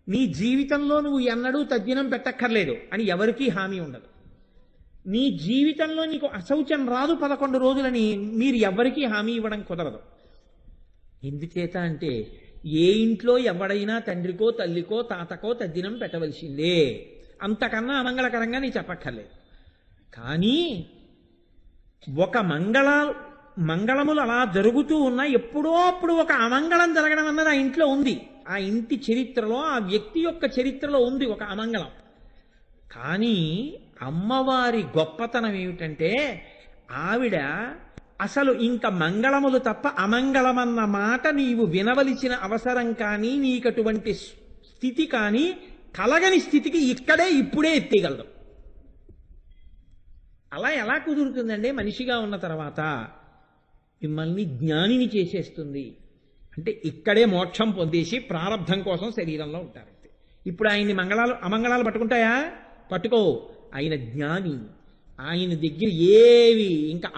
నీ జీవితంలో నువ్వు ఎన్నడూ తద్దినం పెట్టక్కర్లేదు అని ఎవరికీ హామీ ఉండదు. నీ జీవితంలో నీకు అశౌచం రాదు 11 రోజులని మీరు ఎవరికీ హామీ ఇవ్వడం కుదరదు. ఎందుచేత అంటే ఏ ఇంట్లో ఎవడైనా తండ్రికో తల్లికో తాతకో తద్దినం పెట్టవలసిందే, అంతకన్నా అమంగళకరంగా నీ చెప్పక్కర్లేదు. కానీ ఒక మంగళములు అలా జరుగుతూ ఉన్నా ఎప్పుడో అప్పుడు ఒక అమంగళం జరగడం అన్నది ఆ ఇంట్లో ఉంది. ఆ ఇంటి చరిత్రలో, ఆ వ్యక్తి యొక్క చరిత్రలో ఉంది ఒక అమంగళం. కానీ అమ్మవారి గొప్పతనం ఏమిటంటే ఆవిడ అసలు ఇంకా మంగళములు తప్ప అమంగళమన్న మాట నీవు వినవలసిన అవసరం కానీ, నీకటువంటి స్థితి కానీ కలగని స్థితికి ఇక్కడే ఇప్పుడే ఎత్తగలదు. అలా ఎలా కుదురుతుందండి? మనిషిగా ఉన్న తర్వాత మిమ్మల్ని జ్ఞానిని చేసేస్తుంది. అంటే ఇక్కడే మోక్షం పొందేసి ప్రారంధం కోసం శరీరంలో ఉంటారంతే. ఇప్పుడు ఆయన్ని అమంగళాలు పట్టుకుంటాయా? పట్టుకో. ఆయన జ్ఞాని. ఆయన దగ్గర ఏవి ఇంకా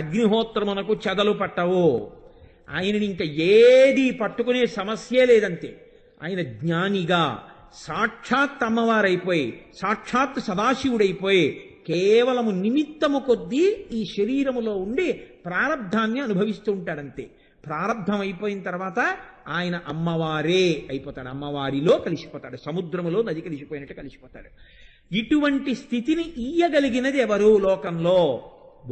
అగ్నిహోత్రమునకు చెదలు పట్టవో, ఆయనని ఇంకా ఏది పట్టుకునే సమస్యే లేదంతే. ఆయన జ్ఞానిగా సాక్షాత్ అమ్మవారైపోయి, సాక్షాత్ సదాశివుడైపోయి కేవలము నిమిత్తము కొద్దీ ఈ శరీరములో ఉండి ప్రారబ్ధాన్ని అనుభవిస్తూ ఉంటాడంతే. ప్రారబ్ధం అయిపోయిన తర్వాత ఆయన అమ్మవారే అయిపోతాడు, అమ్మవారిలో కలిసిపోతాడు, సముద్రములో నది కలిసిపోయినట్టు కలిసిపోతాడు. ఇటువంటి స్థితిని ఇయ్యగలిగినది ఎవరు లోకంలో?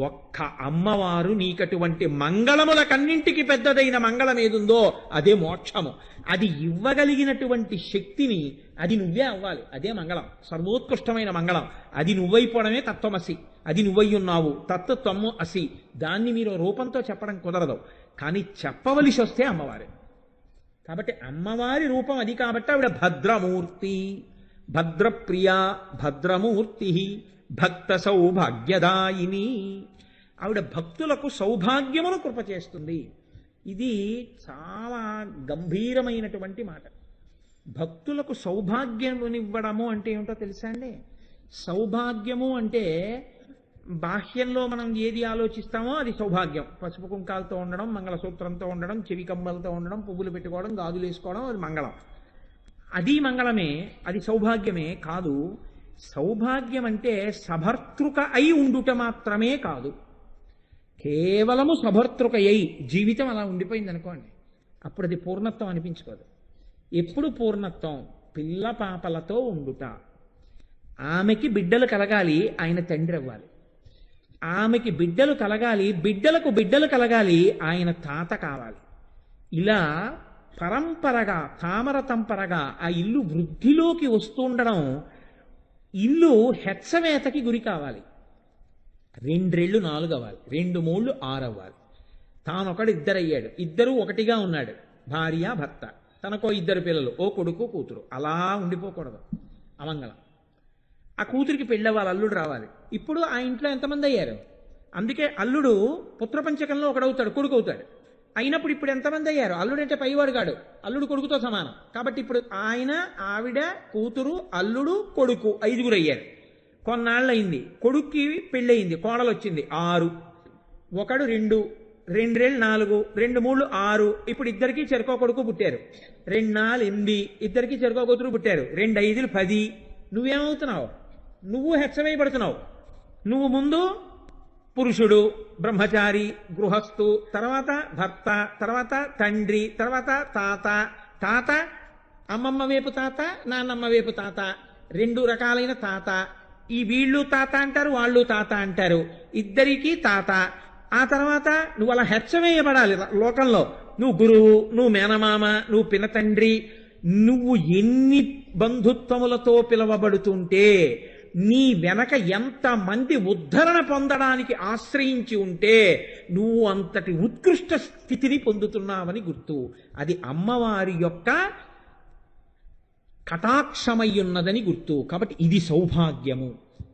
ఒక్క అమ్మవారు. నీకటువంటి మంగళములకన్నింటికి పెద్దదైన మంగళం ఏదుందో అదే మోక్షము. అది ఇవ్వగలిగినటువంటి శక్తిని అది నువ్వే అవ్వాలి. అదే మంగళం, సర్వోత్కృష్టమైన మంగళం. అది నువ్వైపోవడమే తత్వమసి. అది నువ్వై ఉన్నావు, తత్వము అసి. దాన్ని మీరు రూపంతో చెప్పడం కుదరదు. కానీ చెప్పవలసి వస్తే అమ్మవారే. కాబట్టి అమ్మవారి రూపం అది. కాబట్టి ఆవిడ భద్రమూర్తి, భద్రప్రియ, భద్రమూర్తి, భక్త సౌభాగ్యదాయిని. ఆవిడ భక్తులకు సౌభాగ్యమును కృప చేస్తుంది. ఇది చాలా గంభీరమైనటువంటి మాట. భక్తులకు సౌభాగ్యమునివ్వడము అంటే ఏమిటో తెలుసా అండి? సౌభాగ్యము అంటే బాహ్యంలో మనం ఏది ఆలోచిస్తామో అది సౌభాగ్యం. పసుపు కుంకాలతో ఉండడం, మంగళసూత్రంతో ఉండడం, చెవి కమ్మలతో ఉండడం, పువ్వులు పెట్టుకోవడం, గాజులు వేసుకోవడం, అది మంగళం. అది మంగళమే, అది సౌభాగ్యమే కాదు. సౌభాగ్యం అంటే సభర్తృక అయి ఉండుట మాత్రమే కాదు. కేవలము సభర్తృక అయి జీవితం అలా ఉండిపోయింది అనుకోండి, అప్పుడు అది పూర్ణత్వం అనిపించుకోదు. ఎప్పుడు పూర్ణత్వం? పిల్ల పాపలతో ఉండుట. ఆమెకి బిడ్డలు కలగాలి, ఆయన తండ్రి అవ్వాలి. ఆమెకి బిడ్డలు కలగాలి, బిడ్డలకు బిడ్డలు కలగాలి, ఆయన తాత కావాలి. ఇలా పరంపరగా తామరతంపరగా ఆ ఇల్లు వృద్ధిలోకి వస్తుండడం. ఇల్లు హెచ్చవేతకి గురి కావాలి. 2 రెళ్ళు 4 అవ్వాలి, 2 మూళ్ళు 6 అవ్వాలి. తానొకడు 2 అయ్యాడు, 2 ఒకటిగా ఉన్నాడు, భార్య భర్త, తనకో 2 పిల్లలు, ఓ కొడుకు కూతురు. అలా ఉండిపోకూడదు అమంగళం. ఆ కూతురికి పెళ్ళి అవ్వాలి, అల్లుడు రావాలి. ఇప్పుడు ఆ ఇంట్లో ఎంతమంది అయ్యారు? అందుకే అల్లుడు పుత్రపంచకంలో ఒకడవుతాడు, కొడుకు అవుతాడు. అయినప్పుడు ఇప్పుడు ఎంతమంది అయ్యారు? అల్లుడు అంటే పైవాడు కాడు, అల్లుడు కొడుకుతో సమానం. కాబట్టి ఇప్పుడు ఆయన, ఆవిడ, కూతురు, అల్లుడు, కొడుకు 5గురు అయ్యారు. కొన్నాళ్ళు అయింది, కొడుక్కి పెళ్ళయింది, కోడలు వచ్చింది 6, ఒకడు 2, 2 రెళ్ళు 4, 2 3 6. ఇప్పుడు ఇద్దరికి చెరుకో కొడుకు పుట్టారు. 2 4 8, ఇద్దరికి చెరుకో కూతురు పుట్టారు. 2 5 10. నువ్వేమవుతున్నావు? నువ్వు హెచ్చవేయబడుతున్నావు. నువ్వు ముందు పురుషుడు, బ్రహ్మచారి, గృహస్థు, తర్వాత భర్త, తర్వాత తండ్రి, తర్వాత తాత. తాత అమ్మమ్మ వైపు తాత, నాన్నమ్మ వైపు తాత, 2 రకాలైన తాత. ఈ వీళ్ళు తాత అంటారు, వాళ్ళు తాత అంటారు, ఇద్దరికీ తాత. ఆ తర్వాత నువ్వు అలా హెచ్చవేయబడాలి లోకంలో. నువ్వు గురువు, నువ్వు మేనమామ, నువ్వు పినతండ్రి. నువ్వు ఎన్ని బంధుత్వములతో పిలవబడుతుంటే, నీ వెనక ఎంతమంది ఉద్ధరణ పొందడానికి ఆశ్రయించి ఉంటే నువ్వు అంతటి ఉత్కృష్ట స్థితిని పొందుతున్నావని గుర్తు. అది అమ్మవారి యొక్క కటాక్షమయ్యున్నదని గుర్తు. కాబట్టి ఇది సౌభాగ్యము.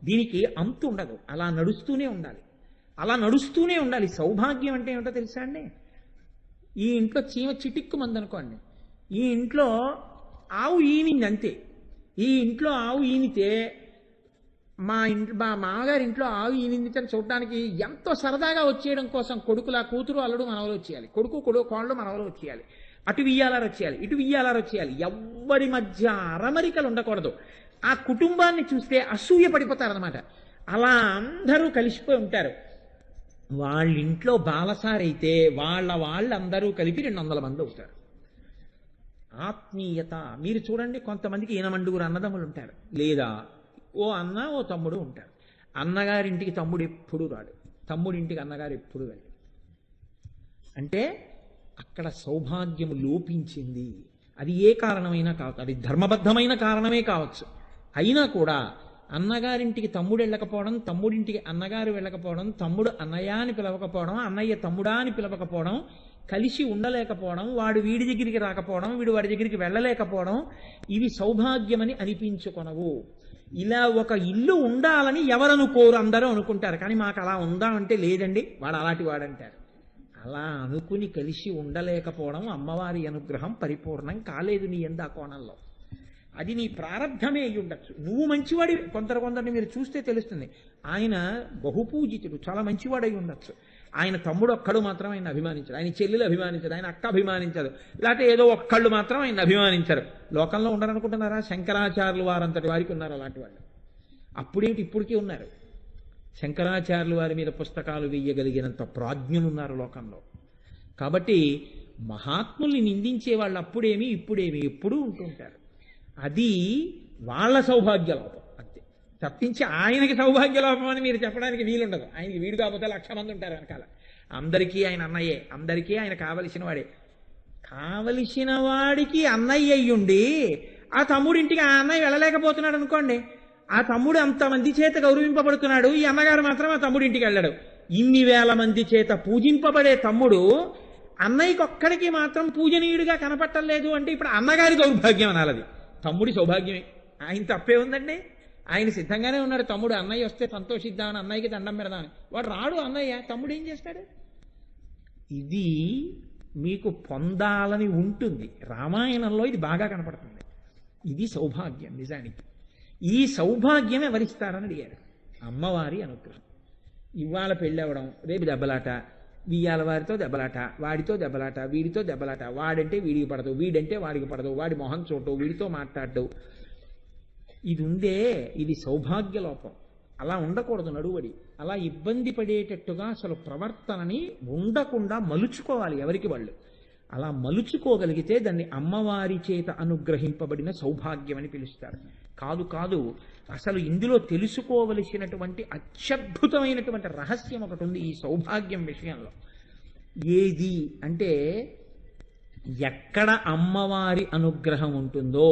దీనికి అంతు ఉండదు, అలా నడుస్తూనే ఉండాలి, అలా నడుస్తూనే ఉండాలి. సౌభాగ్యం అంటే ఏమిటో తెలుసా అండి? ఈ ఇంట్లో చీమ చిటిక్కు మందనుకోండి, ఈ ఇంట్లో ఆవు ఈనింది అంతే. ఈ ఇంట్లో ఆవు ఈనితే మా మామగారి ఇంట్లో ఆవు ఈనింది అని చూడడానికి ఎంతో సరదాగా వచ్చేయడం కోసం కొడుకులా, కూతురు, అల్లుడు మనవలు వచ్చేయాలి, కొడుకు కోళ్ళు మనవలు వచ్చేయాలి, అటు వియ్యాలారు వచ్చేయాలి, ఇటు వియ్యాలారు వచ్చేయాలి. ఎవ్వరి మధ్య అరమరికలు ఉండకూడదు. ఆ కుటుంబాన్ని చూస్తే అసూయ పడిపోతారనమాట. అలా అందరూ కలిసిపోయి ఉంటారు. వాళ్ళింట్లో బాలసారైతే వాళ్ళందరూ కలిపి 200 మంది అవుతారు. ఆత్మీయత. మీరు చూడండి, కొంతమందికి 8 అన్నదమ్ములు ఉంటారు, లేదా ఓ అన్న ఓ తమ్ముడు ఉంటారు. అన్నగారింటికి తమ్ముడు ఎప్పుడు రాడు, తమ్ముడింటికి అన్నగారు ఎప్పుడు వెళ్ళడు. అంటే అక్కడ సౌభాగ్యము లోపించింది. అది ఏ కారణమైనా కావచ్చు, అది ధర్మబద్ధమైన కారణమే కావచ్చు. అయినా కూడా అన్నగారింటికి తమ్ముడు వెళ్ళకపోవడం, తమ్ముడింటికి అన్నగారు వెళ్ళకపోవడం, తమ్ముడు అన్నయ్య అని పిలవకపోవడం, అన్నయ్య తమ్ముడా అని పిలవకపోవడం, కలిసి ఉండలేకపోవడం, వాడు వీడి దగ్గరికి రాకపోవడం, వీడు వాడి దగ్గరికి వెళ్ళలేకపోవడం, ఇవి సౌభాగ్యమని అనిపించుకొనవు. ఇలా ఒక ఇల్లు ఉండాలని ఎవరనుకోరు, అందరూ అనుకుంటారు. కానీ మాకు అలా ఉందామంటే లేదండి, వాడు అలాంటి వాడంటారు. అలా అనుకుని కలిసి ఉండలేకపోవడం అమ్మవారి అనుగ్రహం పరిపూర్ణం కాలేదు నీ యందు. ఆ కోణంలో అది నీ ప్రారంధమే అయి ఉండొచ్చు. నువ్వు మంచివాడి, కొందరిని మీరు చూస్తే తెలుస్తుంది. ఆయన బహుపూజితుడు, చాలా మంచివాడై ఉండొచ్చు. ఆయన తమ్ముడు ఒక్కడు మాత్రం ఆయన అభిమానించడు, ఆయన చెల్లెలు అభిమానించదు, ఆయన అక్క అభిమానించదు, లేకపోతే ఏదో ఒక్కళ్ళు మాత్రం ఆయన అభిమానించరు. లోకంలో ఉండరనుకుంటున్నారా? శంకరాచార్యులు వారంతటి వారికి ఉన్నారు అలాంటి వాళ్ళు. అప్పుడేమిటి, ఇప్పటికీ ఉన్నారు. శంకరాచార్యులు వారి మీద పుస్తకాలు వేయగలిగినంత ప్రాజ్ఞులు ఉన్నారు లోకంలో. కాబట్టి మహాత్ముల్ని నిందించే వాళ్ళు అప్పుడేమి ఇప్పుడేమి ఎప్పుడూ ఉంటుంటారు. అది వాళ్ళ సౌభాగ్య లోపం అంతే, తప్పించి ఆయనకి సౌభాగ్య లోపం అని మీరు చెప్పడానికి వీలుండదు. ఆయనకి వీడు కాకపోతే 1,00,000 మంది ఉంటారు వెనకాల. అందరికీ ఆయన అన్నయ్యే, అందరికీ ఆయన కావలసిన వాడే. కావలసిన వాడికి అన్నయ్య అయ్యుండి ఆ తమ్ముడింటికి ఆ అన్నయ్య వెళ్ళలేకపోతున్నాడు అనుకోండి, ఆ తమ్ముడు అంతమంది చేత గౌరవింపబడుతున్నాడు, ఈ అన్నగారు మాత్రం ఆ తమ్ముడింటికి వెళ్ళాడు. ఇన్ని వేల మంది చేత పూజింపబడే తమ్ముడు అన్నయ్యకి ఒక్కడికి మాత్రం పూజనీయుడిగా కనపట్టలేదు అంటే ఇప్పుడు అన్నగారి దౌర్భాగ్యం అనాలది, తమ్ముడి సౌభాగ్యమే. ఆయన తప్పే ఉందండి, ఆయన సిద్ధంగానే ఉన్నాడు. తమ్ముడు అన్నయ్య వస్తే సంతోషిద్దామని, అన్నయ్యకి దండం పెడదామని. వాడు రాడు అన్నయ్య, తమ్ముడు ఏం చేస్తాడు? ఇది మీకు పొందాలని ఉంటుంది. రామాయణంలో ఇది బాగా కనపడుతుంది. ఇది సౌభాగ్యం నిజానికి. ఈ సౌభాగ్యం ఎవరిస్తారని అడిగారు. అమ్మవారి అనుగ్రహం. ఇవాళ పెళ్ళవడం, రేపు దెబ్బలాట, వియ్యాల వారితో దెబ్బలాట, వాడితో దెబ్బలాట, వీడితో దెబ్బలాట, వాడంటే వీడికి పడదు, వీడంటే వాడికి పడదు, వాడి మొహం చూడటం, వీడితో మాట్లాడటం, ఇది ఉందే, ఇది సౌభాగ్య లోపం. అలా ఉండకూడదు నడువడి. అలా ఇబ్బంది పడేటట్టుగా అసలు ప్రవర్తనని ఉండకుండా మలుచుకోవాలి ఎవరికి వాళ్ళు. అలా మలుచుకోగలిగితే దాన్ని అమ్మవారి చేత అనుగ్రహింపబడిన సౌభాగ్యం అని పిలుస్తారు. కాదు, అసలు ఇందులో తెలుసుకోవలసినటువంటి అత్యద్భుతమైనటువంటి రహస్యం ఒకటి ఉంది ఈ సౌభాగ్యం విషయంలో. ఏది అంటే, ఎక్కడ అమ్మవారి అనుగ్రహం ఉంటుందో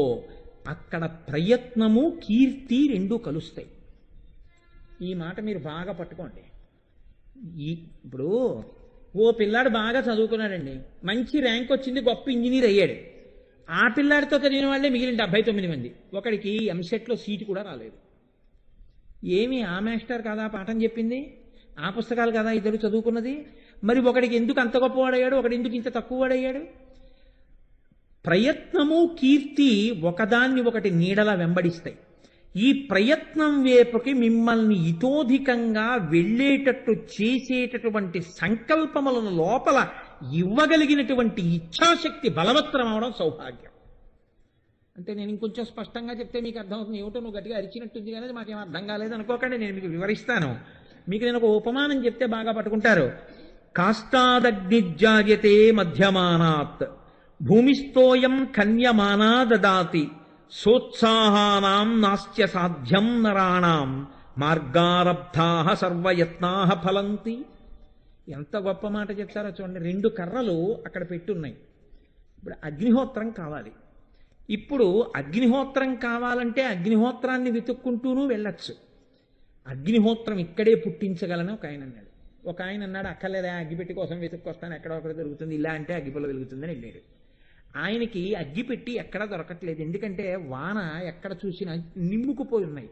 అక్కడ ప్రయత్నము, కీర్తి రెండూ కలుస్తాయి. ఈ మాట మీరు బాగా పట్టుకోండి. ఇప్పుడు ఓ పిల్లాడు బాగా చదువుకున్నాడండి, మంచి ర్యాంక్ వచ్చింది, గొప్ప ఇంజనీర్ అయ్యాడు. ఆ పిల్లాడితో చదివిన వాళ్ళే మిగిలిన 79 మంది. ఒకడికి ఎంసెట్లో సీటు కూడా రాలేదు. ఏమి ఆ మాస్టర్ కదా పాఠం చెప్పింది, ఆ పుస్తకాలు కదా ఇద్దరు చదువుకున్నది, మరి ఒకడికి ఎందుకు అంత గొప్పవాడయ్యాడు, ఒకటి ఎందుకు ఇంత తక్కువవాడయ్యాడు? ప్రయత్నము కీర్తి ఒకదాన్ని ఒకటి నీడలా వెంబడిస్తాయి. ఈ ప్రయత్నం వైపుకి మిమ్మల్ని ఇతోధికంగా వెళ్ళేటట్టు చేసేటటువంటి సంకల్పములను లోపల ఇవ్వగలిగినటువంటి ఇచ్ఛాశక్తి బలవత్తరం అవడం సౌభాగ్యం. అంటే నేను ఇంకొంచెం స్పష్టంగా చెప్తే మీకు అర్థమవుతుంది. ఏమిటో నువ్వు గట్టిగా అరిచినట్టుంది కానీ మాకేం అర్థం కాలేదు అనుకోకండి, నేను మీకు వివరిస్తాను. మీకు నేను ఒక ఉపమానం చెప్తే బాగా పట్టుకుంటారు. కాష్టాదగ్నిజాయతే మధ్యమానాత్ భూమిస్తోయం కన్యమానా దదాతి సోత్సాహానాం నాస్త్య సాధ్యం నరాణాం మార్గారబ్ధాః సర్వయత్నాః ఫలంతి. ఎంత గొప్ప మాట చెప్తారో చూడండి. 2 కర్రలు అక్కడ పెట్టున్నాయి. ఇప్పుడు అగ్నిహోత్రం కావాలి. ఇప్పుడు అగ్నిహోత్రం కావాలంటే అగ్నిహోత్రాన్ని వెతుక్కుంటూనూ వెళ్ళొచ్చు. అగ్నిహోత్రం ఇక్కడే పుట్టించగలని ఒక ఆయన అన్నాడు. ఒక ఆయన అన్నాడు, అక్కర్లేదా అగ్గిపెట్టి కోసం వెతుక్కొస్తాను, ఎక్కడ ఒకటి దొరుకుతుంది, ఇలా అంటే అగ్గిపుల్ల వెలుగుతుందని వెళ్ళాడు. ఆయనకి అగ్గిపెట్టి ఎక్కడా దొరకట్లేదు, ఎందుకంటే వాన ఎక్కడ చూసినా నిమ్ముకుపోయి ఉన్నాయి.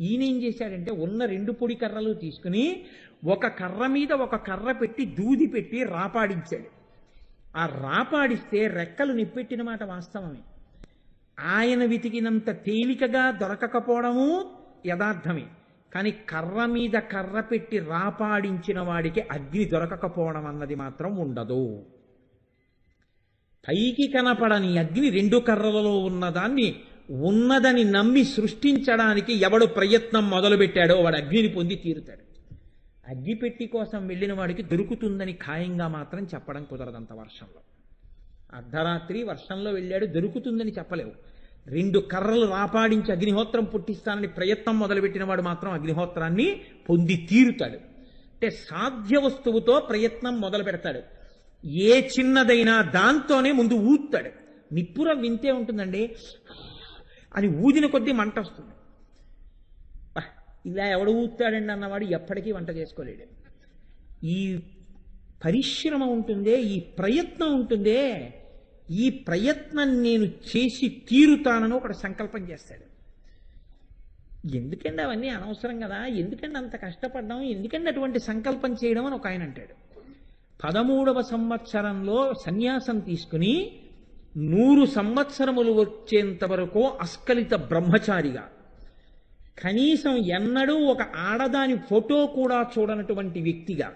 ఈయన ఏం చేశాడంటే ఉన్న 2 పొడి కర్రలు తీసుకుని ఒక కర్ర మీద ఒక కర్ర పెట్టి దూది పెట్టి రాపాడించాడు. ఆ రాపాడిస్తే రెక్కలు నిప్పెట్టిన మాట వాస్తవమే. ఆయన వెతికినంత తేలికగా దొరకకపోవడము యథార్థమే. కానీ కర్ర మీద కర్ర పెట్టి రాపాడించిన వాడికి అగ్ని దొరకకపోవడం అన్నది మాత్రం ఉండదు. పైకి కనపడని అగ్ని 2 కర్రలలో ఉన్నదాన్ని ఉన్నదని నమ్మి సృష్టించడానికి ఎవడు ప్రయత్నం మొదలుపెట్టాడో వాడు అగ్నిని పొంది తీరుతాడు. అగ్గిపెట్టి కోసం వెళ్ళిన వాడికి దొరుకుతుందని ఖాయంగా మాత్రం చెప్పడం కుదరదంత వర్షంలో. అర్ధరాత్రి వర్షంలో వెళ్ళాడు, దొరుకుతుందని చెప్పలేవు. 2 కర్రలు రాపాడించి అగ్నిహోత్రం పుట్టిస్తానని ప్రయత్నం మొదలుపెట్టిన వాడు మాత్రం అగ్నిహోత్రాన్ని పొంది తీరుతాడు. అంటే సాధ్య వస్తువుతో ప్రయత్నం మొదలు పెడతాడు. ఏ చిన్నదైనా దాంతోనే ముందు ఊదుతాడు. నిప్పుర వింతే ఉంటుందండి, అని ఊదిన కొద్దీ మంట వస్తుంది. ఇలా ఎవడు ఊదుతాడండి అన్నవాడు ఎప్పటికీ వంట చేసుకోలేడు. ఈ పరిశ్రమ ఉంటుందే, ఈ ప్రయత్నం ఉంటుందే, ఈ ప్రయత్నం నేను చేసి తీరుతానని ఒకటి సంకల్పం చేస్తాడు. ఎందుకండి అవన్నీ అనవసరం కదా, ఎందుకండి అంత కష్టపడ్డాం, ఎందుకండి అటువంటి సంకల్పం చేయడం అని ఒక ఆయన అంటాడు. 13వ సంవత్సరంలో సన్యాసం తీసుకుని 100 సంవత్సరములు వచ్చేంత వరకు అస్కలిత బ్రహ్మచారిగా, కనీసం ఎన్నడూ ఒక ఆడదాని ఫోటో కూడా చూడనటువంటి వ్యక్తిగా,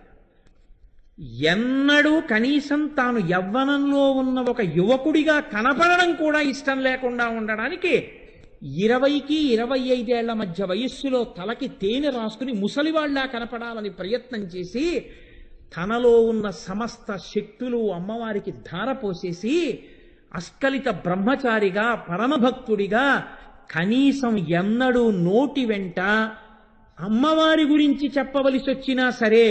ఎన్నడూ కనీసం తాను యవ్వనంలో ఉన్న ఒక యువకుడిగా కనపడడం కూడా ఇష్టం లేకుండా ఉండడానికి 20కి 25 ఏళ్ల మధ్య వయస్సులో తలకి తేనె రాసుకుని ముసలివాళ్లా కనపడాలని ప్రయత్నం చేసి తనలో ఉన్న సమస్త శక్తులు అమ్మవారికి ధారపోసేసి అస్కలిత బ్రహ్మచారిగా పరమభక్తుడిగా కనీసం ఎన్నడూ నోటి వెంట అమ్మవారి గురించి చెప్పవలసి వచ్చినా సరే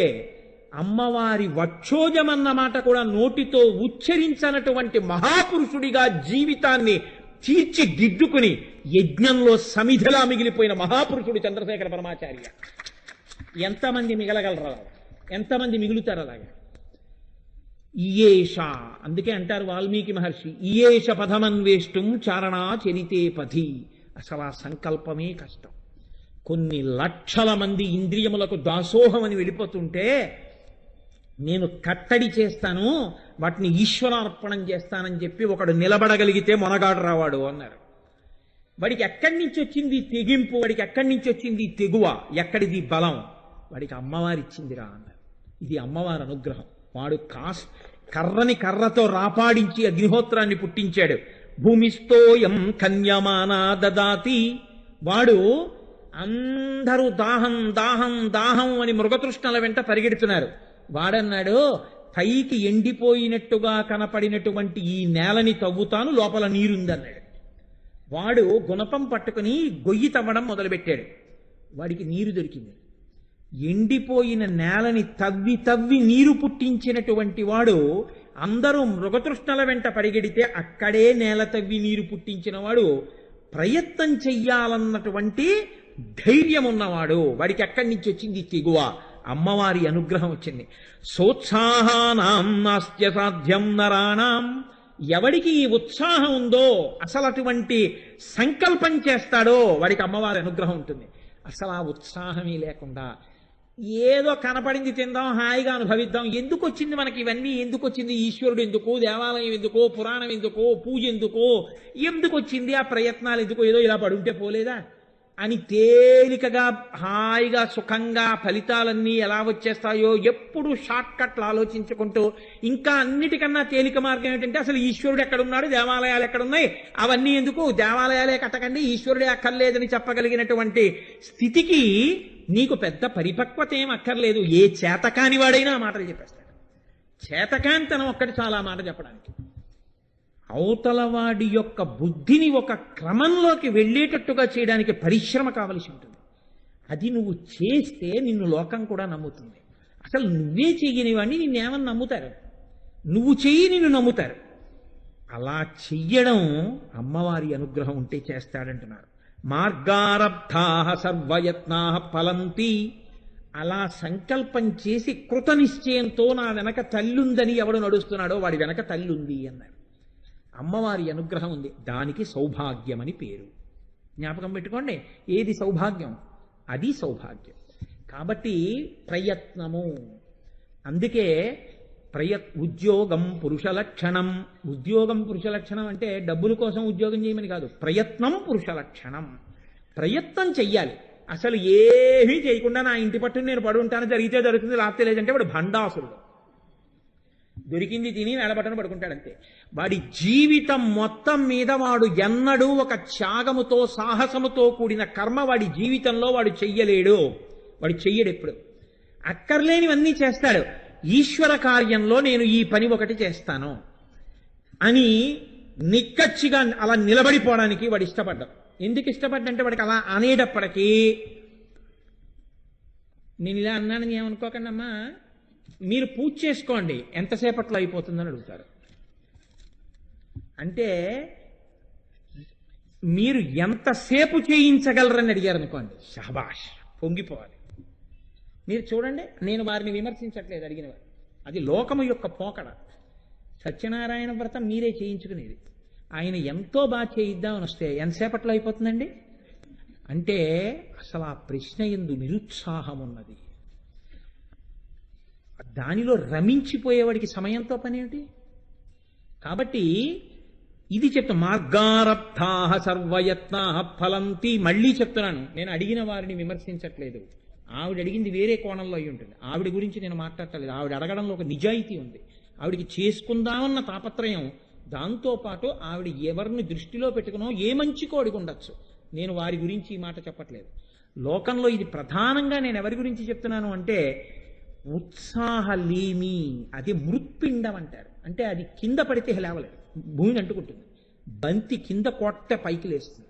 అమ్మవారి వక్షోజమన్న మాట కూడా నోటితో ఉచ్చరించనటువంటి మహాపురుషుడిగా జీవితాన్ని తీర్చిదిద్దుకుని యజ్ఞంలో సమిధిలా మిగిలిపోయిన మహాపురుషుడు చంద్రశేఖర పరమాచార్య. ఎంతమంది మిగలగలరా, ఎంతమంది మిగులుతారు అలాగా? ఇయేష, అందుకే అంటారు వాల్మీకి మహర్షి, ఇయేష పదమన్వేష్టం చారణా చరితే పథి. అసలు ఆ సంకల్పమే కష్టం. కొన్ని లక్షల మంది ఇంద్రియములకు దాసోహం అని వెళ్ళిపోతుంటే నేను కట్టడి చేస్తాను, వాటిని ఈశ్వరార్పణం చేస్తానని చెప్పి ఒకడు నిలబడగలిగితే మొనగాడు రావాడు అన్నారు. వాడికి ఎక్కడి నుంచి వచ్చింది తెగింపు, వాడికి ఎక్కడి నుంచి వచ్చింది తెగువ, ఎక్కడిది బలం? వాడికి అమ్మవారి ఇచ్చిందిరా అన్నారు. ఇది అమ్మవారి అనుగ్రహం. వాడు కర్రని కర్రతో రాపాడించి అగ్నిహోత్రాన్ని పుట్టించాడు. భూమిస్తోయం కన్యమానా దదాతి. వాడు అందరూ దాహం దాహం దాహం అని మృగతృష్ణల వెంట పరిగెడుతున్నారు. వాడన్నాడు, పైకి ఎండిపోయినట్టుగా కనపడినటువంటి ఈ నేలని తవ్వుతాను, లోపల నీరుందన్నాడు. వాడు గుణపం పట్టుకుని గొయ్యి తవ్వడం మొదలుపెట్టాడు. వాడికి నీరు దొరికింది. ఎండిపోయిన నేలని తవ్వి తవ్వి నీరు పుట్టించినటువంటి వాడు అందరూ మృగతృష్ణల వెంట పరిగెడితే అక్కడే నేల తవ్వి నీరు పుట్టించిన వాడు ప్రయత్నం చెయ్యాలన్నటువంటి ధైర్యం ఉన్నవాడు. వాడికి ఎక్కడి నుంచి వచ్చింది తెగువ? అమ్మవారి అనుగ్రహం వచ్చింది. సోత్సాహానాం నాస్త్య సాధ్యం నరాణాం. ఎవడికి ఈ ఉత్సాహం ఉందో, అసలు అటువంటి సంకల్పం చేస్తాడో వాడికి అమ్మవారి అనుగ్రహం ఉంటుంది. అసలు ఆ ఉత్సాహమే లేకుండా ఏదో కనపడింది తిందాం, హాయిగా అనుభవిద్దాం, ఎందుకు వచ్చింది మనకి ఇవన్నీ, ఎందుకు వచ్చింది ఈశ్వరుడు ఎందుకు, దేవాలయం ఎందుకో, పురాణం ఎందుకో, పూజ ఎందుకో, ఎందుకు వచ్చింది ఆ ప్రయత్నాలు ఎందుకో, ఏదో ఇలా పడుంటే పోలేదా అని తేలికగా హాయిగా సుఖంగా ఫలితాలన్నీ ఎలా వచ్చేస్తాయో ఎప్పుడు షార్ట్ కట్లు ఆలోచించుకుంటూ, ఇంకా అన్నిటికన్నా తేలిక మార్గం ఏంటంటే అసలు ఈశ్వరుడు ఎక్కడున్నాడు, దేవాలయాలు ఎక్కడున్నాయి, అవన్నీ ఎందుకు, దేవాలయాలే కట్టకండి, ఈశ్వరుడే అక్కర్లేదని చెప్పగలిగినటువంటి స్థితికి నీకు పెద్ద పరిపక్వత ఏం అక్కర్లేదు. ఏ చేతకాని వాడైనా ఆ మాటలు చెప్పేస్తాడు. చేతకాంతనం ఒక్కటి చాలా మాట చెప్పడానికి. అవతలవాడి యొక్క బుద్ధిని ఒక క్రమంలోకి వెళ్ళేటట్టుగా చేయడానికి పరిశ్రమ కావలసి ఉంటుంది. అది నువ్వు చేస్తే నిన్ను లోకం కూడా నమ్ముతుంది. అసలు నువ్వే చెయ్యని వాడిని నిన్నేమని నమ్ముతారు, నువ్వు చెయ్యి నిన్ను నమ్ముతారు. అలా చెయ్యడం అమ్మవారి అనుగ్రహం ఉంటే చేస్తాడంటున్నారు. మార్గారబ్ధా సర్వయత్నా ఫలంతి. అలా సంకల్పం చేసి కృతనిశ్చయంతో నా వెనక తల్లుందని ఎవడు నడుస్తున్నాడో వాడి వెనక తల్లుంది అన్నారు. అమ్మవారి అనుగ్రహం ఉంది, దానికి సౌభాగ్యం అని పేరు. జ్ఞాపకం పెట్టుకోండి, ఏది సౌభాగ్యం, అది సౌభాగ్యం. కాబట్టి ప్రయత్నము. అందుకే ఉద్యోగం పురుష లక్షణం. ఉద్యోగం పురుష లక్షణం అంటే డబ్బుల కోసం ఉద్యోగం చేయమని కాదు, ప్రయత్నం పురుష లక్షణం. ప్రయత్నం చెయ్యాలి. అసలు ఏమీ చేయకుండా నా ఇంటి పట్టును నేను పడుంటాను, జరిగితే జరుగుతుంది, లేకపోతే లేదంటే వాడు భండాసురుడు. దొరికింది తిని నెలబట్టను పడుకుంటాడంతే. వాడి జీవితం మొత్తం మీద వాడు ఎన్నడూ ఒక త్యాగముతో సాహసముతో కూడిన కర్మ వాడి జీవితంలో వాడు చెయ్యలేడు. వాడు చెయ్యడు. ఎప్పుడు అక్కర్లేనివన్నీ చేస్తాడు. ఈశ్వర కార్యంలో నేను ఈ పని ఒకటి చేస్తాను అని నిక్కచ్చిగా అలా నిలబడిపోవడానికి వాడు ఇష్టపడ్డాడు. ఎందుకు ఇష్టపడ్డంటే వాడికి అలా అనేటప్పటికీ, నేను ఇలా అన్నానని ఏమనుకోకండి అమ్మా, మీరు పూజ చేసుకోండి ఎంతసేపట్లో అయిపోతుందని అడుగుతారు. అంటే మీరు ఎంతసేపు చేయించగలరని అడిగారు అనుకోండి, షహబాష్, పొంగిపోవాలి. మీరు చూడండి, నేను వారిని విమర్శించట్లేదు, అడిగిన వారు. అది లోకము యొక్క పోకడ. సత్యనారాయణ వ్రతం మీరే చేయించుకునేది. ఆయన ఎంతో బాగా చేయిద్దామని వస్తే ఎంతసేపట్లో అయిపోతుందండి అంటే అసలు ఆ ప్రశ్న యందు నిరుత్సాహం ఉన్నది. దానిలో రమించిపోయేవాడికి సమయంతో పని ఏమిటి? కాబట్టి ఇది చెప్తా, మార్గారబ్ధా సర్వయత్నా ఫలంతి. మళ్ళీ చెప్తున్నాను, నేను అడిగిన వారిని విమర్శించట్లేదు. ఆవిడ అడిగింది వేరే కోణంలో అయి ఉంటుంది. ఆవిడ గురించి నేను మాట్లాడలేదు. ఆవిడ అడగడంలో ఒక నిజాయితీ ఉంది. ఆవిడికి చేసుకుందామన్న తాపత్రయం, దాంతోపాటు ఆవిడ ఎవరిని దృష్టిలో పెట్టుకునో ఏ మంచికో అడిగి ఉండొచ్చు. నేను వారి గురించి ఈ మాట చెప్పట్లేదు. లోకంలో ఇది ప్రధానంగా నేను ఎవరి గురించి చెప్తున్నాను అంటే, ఉత్సాహలేమి. అది మృత్పిండం అంటారు. అంటే అది కింద పడితే లేవలేదు, భూమిని అంటుకుంటుంది. బంతి కింద కొట్ట పైకి లేస్తుంది.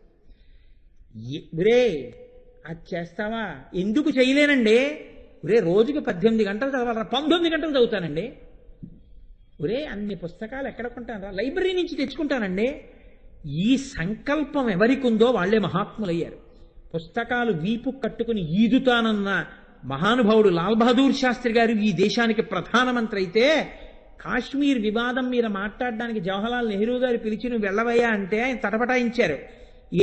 ఒరే అది చేస్తావా, ఎందుకు చేయలేనండి, ఒరే రోజుకి 18 గంటలు చదవాలరా, 19 గంటలు చదువుతానండి, ఒరే అన్ని పుస్తకాలు ఎక్కడ కొంటానరా, లైబ్రరీ నుంచి తెచ్చుకుంటానండి. ఈ సంకల్పం ఎవరికి ఉందో వాళ్లే మహాత్ములయ్యారు. పుస్తకాలు వీపు కట్టుకుని ఈదుతానన్న మహానుభావుడు లాల్ బహదూర్ శాస్త్రి గారు ఈ దేశానికి ప్రధానమంత్రి అయితే, కాశ్మీర్ వివాదం మీద మాట్లాడడానికి జవహర్లాల్ నెహ్రూ గారు పిలిచి నువ్వు వెళ్ళవయ్యా అంటే ఆయన తటపటాయించారు.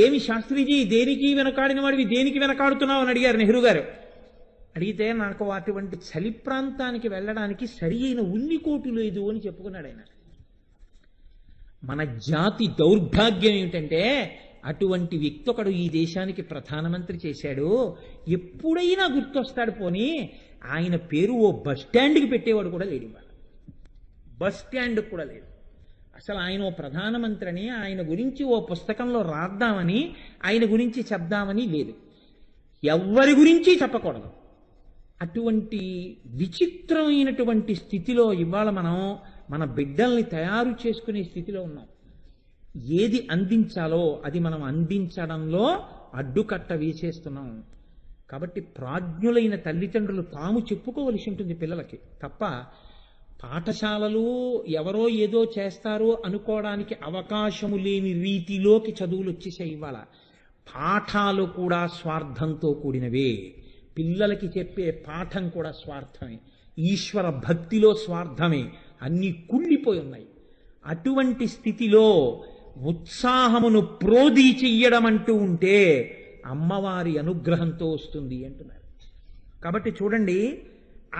ఏమి శాస్త్రిజీ, దేనికి వెనకాడిన వాడివి, దేనికి వెనకాడుతున్నావు అని అడిగారు నెహ్రూ గారు. అడిగితే, నాకు అటువంటి చలి ప్రాంతానికి వెళ్ళడానికి సరి అయిన ఉన్నికోటు లేదు అని చెప్పుకున్నాడు ఆయన. మన జాతి దౌర్భాగ్యం ఏమిటంటే, అటువంటి వ్యక్తి ఒకడు ఈ దేశానికి ప్రధానమంత్రి చేశాడు. ఎప్పుడైనా గుర్తొస్తాడు. పోనీ ఆయన పేరు ఓ బస్ స్టాండ్కి పెట్టేవాడు కూడా లేడు. ఇవాళ బస్ స్టాండ్ కూడా లేదు. అసలు ఆయన ఓ ప్రధానమంత్రి అని, ఆయన గురించి ఓ పుస్తకంలో రాద్దామని, ఆయన గురించి చెప్దామని లేదు. ఎవ్వరి గురించి చెప్పకూడదు. అటువంటి విచిత్రమైనటువంటి స్థితిలో ఇవాళ మనం మన బిడ్డల్ని తయారు చేసుకునే స్థితిలో ఉన్నాం. ఏది అందించాలో అది మనం అందించడంలో అడ్డుకట్ట వేసేస్తున్నాం. కాబట్టి ప్రాజ్ఞులైన తల్లిదండ్రులు తాము చెప్పుకోవలసి ఉంటుంది పిల్లలకి తప్ప, పాఠశాలలు ఎవరో ఏదో చేస్తారో అనుకోవడానికి అవకాశము లేని రీతిలోకి చదువులు వచ్చేసాయి. ఇవాళ పాఠాలు కూడా స్వార్థంతో కూడినవే. పిల్లలకి చెప్పే పాఠం కూడా స్వార్థమే. ఈశ్వర భక్తిలో స్వార్థమే. అన్నీ కుళ్ళిపోయి ఉన్నాయి. అటువంటి స్థితిలో ఉత్సాహమును ప్రోధి చెయ్యడం అంటూ ఉంటే అమ్మవారి అనుగ్రహంతో వస్తుంది అంటున్నారు. కాబట్టి చూడండి,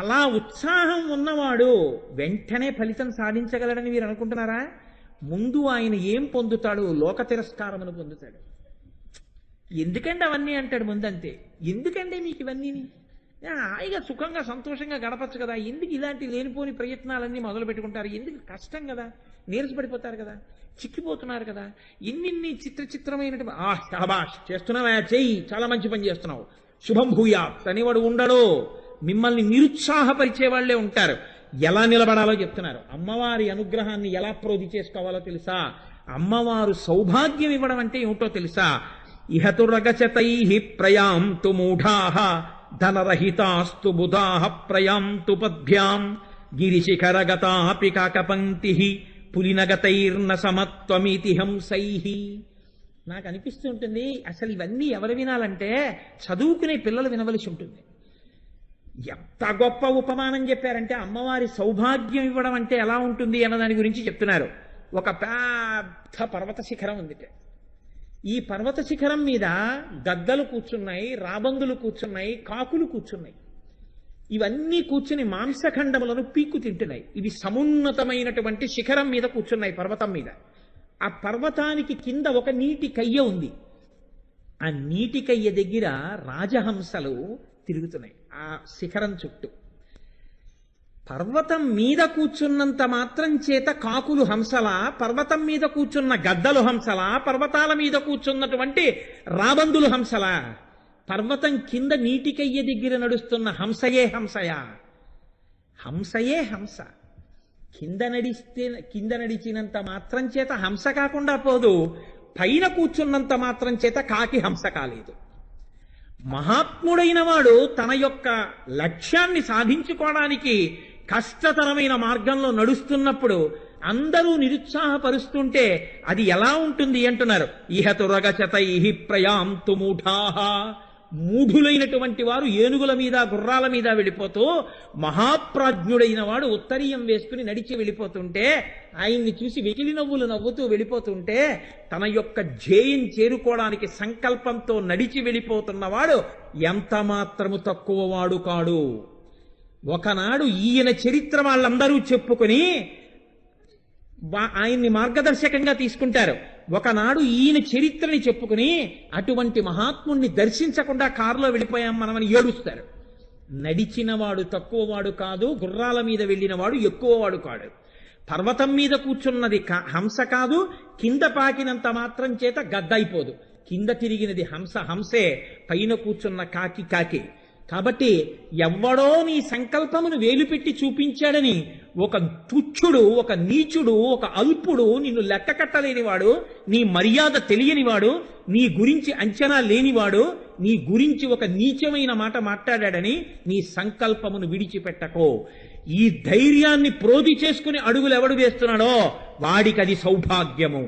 అలా ఉత్సాహం ఉన్నవాడు వెంటనే ఫలితం సాధించగలడని మీరు అనుకుంటున్నారా? ముందు ఆయన ఏం పొందుతాడు? లోక తిరస్కారమును పొందుతాడు. ఎందుకండి అవన్నీ అంటాడు ముందంతే. ఎందుకండి మీకు ఇవన్నీ? హాయిగా సుఖంగా సంతోషంగా గడపచ్చు కదా, ఎందుకు ఇలాంటి లేనిపోని ప్రయత్నాలన్నీ మొదలు పెట్టుకుంటారు? ఎందుకు? కష్టం కదా, నీరసపడిపోతారు కదా, చిక్కిపోతున్నారు కదా, ఇన్నిన్ని చిత్రమైనటువంటి శాబాష్ చేస్తున్నావా, చెయ్యి, చాలా మంచి పని చేస్తున్నావు, శుభం భూయాత్ అనేవాడు ఉండడు. మిమ్మల్ని నిరుత్సాహపరిచే వాళ్లే ఉంటారు. ఎలా నిలబడాలో చెప్తున్నారు. అమ్మవారి అనుగ్రహాన్ని ఎలా ప్రోధి చేసుకోవాలో తెలుసా? అమ్మవారు సౌభాగ్యం ఇవ్వడం అంటే ఏమిటో తెలుసా? ఇహతు రగచతై ప్రయాంతు మూఢాః ధనరహితాస్తు బుధాః ప్రయాంతు పద్భ్యాం గిరిశిఖరగతాపి కాకపంక్తి పులినగతైర్న సమత్వమితి హంసైః. నాకు అనిపిస్తుంటుంది, అసలు ఇవన్నీ ఎవరు వినాలంటే చదువుకునే పిల్లలు వినవలసి ఉంటుంది. ఎంత గొప్ప ఉపమానం చెప్పారంటే, అమ్మవారి సౌభాగ్యం ఇవ్వడం అంటే ఎలా ఉంటుంది అన్నదాని గురించి చెప్తున్నారు. ఒక పెద్ద పర్వత శిఖరం ఉంది. ఈ పర్వత శిఖరం మీద గద్దలు కూర్చున్నాయి, రాబందులు కూర్చున్నాయి, కాకులు కూర్చున్నాయి. ఇవన్నీ కూర్చుని మాంసఖండములను పీక్కు తింటున్నాయి. ఇవి సమున్నతమైనటువంటి శిఖరం మీద కూర్చున్నాయి, పర్వతం మీద. ఆ పర్వతానికి కింద ఒక నీటి కయ్య ఉంది. ఆ నీటి కయ్య దగ్గర రాజహంసలు తిరుగుతున్నాయి ఆ శిఖరం చుట్టూ. పర్వతం మీద కూర్చున్నంత మాత్రం చేత కాకులు హంసలా, పర్వతం మీద కూర్చున్న గద్దలు హంసలా, పర్వతాల మీద కూర్చున్నటువంటి రాబందులు హంసలా? పర్వతం కింద నీటికయ్య దగ్గర నడుస్తున్న హంసయే హంసయా? హంసయే హంస. కింద నడిచినంత మాత్రం చేత హంస కాకుండా పోదు, పైన కూర్చున్నంత మాత్రం చేత కాకి హంస కాలేదు. మహాత్ముడైన వాడు తన యొక్క లక్ష్యాన్ని సాధించుకోవడానికి కష్టతరమైన మార్గంలో నడుస్తున్నప్పుడు అందరూ నిరుత్సాహపరుస్తుంటే అది ఎలా ఉంటుంది అంటున్నారు. ఇహతు రగచతై ప్రయాంతు మూఢాః. మూఢులైనటువంటి వారు ఏనుగుల మీద గుర్రాల మీద వెళ్ళిపోతూ, మహాప్రాజ్ఞుడైన వాడు ఉత్తరీయం వేసుకుని నడిచి వెళ్ళిపోతుంటే, ఆయన్ని చూసి వెకిలి నవ్వులు నవ్వుతూ వెళ్ళిపోతుంటే, తన యొక్క ధ్యేయం చేరుకోవడానికి సంకల్పంతో నడిచి వెళ్ళిపోతున్నవాడు ఎంత మాత్రము తక్కువ వాడు కాడు. ఒకనాడు ఈయన చరిత్ర వాళ్ళందరూ చెప్పుకొని ఆయన్ని మార్గదర్శకంగా తీసుకుంటారు. ఒకనాడు ఈయన చరిత్రని చెప్పుకుని అటువంటి మహాత్ముణ్ణి దర్శించకుండా కారులో వెళ్ళిపోయాం మనమని ఏడుస్తారు. నడిచినవాడు తక్కువవాడు కాదు, గుర్రాల మీద వెళ్ళినవాడు ఎక్కువవాడు కాడు. పర్వతం మీద కూర్చున్నది హంస కాదు, కింద పాకినంత మాత్రం చేత గద్దయిపోదు. కింద తిరిగినది హంస హంసే, పైన కూర్చున్న కాకి కాకి. కాబట్టి ఎవ్వడో నీ సంకల్పమును వేలుపెట్టి చూపించాడని ఒక తుచ్చుడు, ఒక నీచుడు, ఒక అల్పుడు, నిన్ను లెక్క కట్టలేనివాడు, నీ మర్యాద తెలియనివాడు, నీ గురించి అంచనా లేనివాడు, నీ గురించి ఒక నీచమైన మాట మాట్లాడాడని నీ సంకల్పమును విడిచిపెట్టకో. ఈ ధైర్యాన్ని ప్రోధి చేసుకుని అడుగులు ఎవడు వేస్తున్నాడో వాడికి అది సౌభాగ్యము.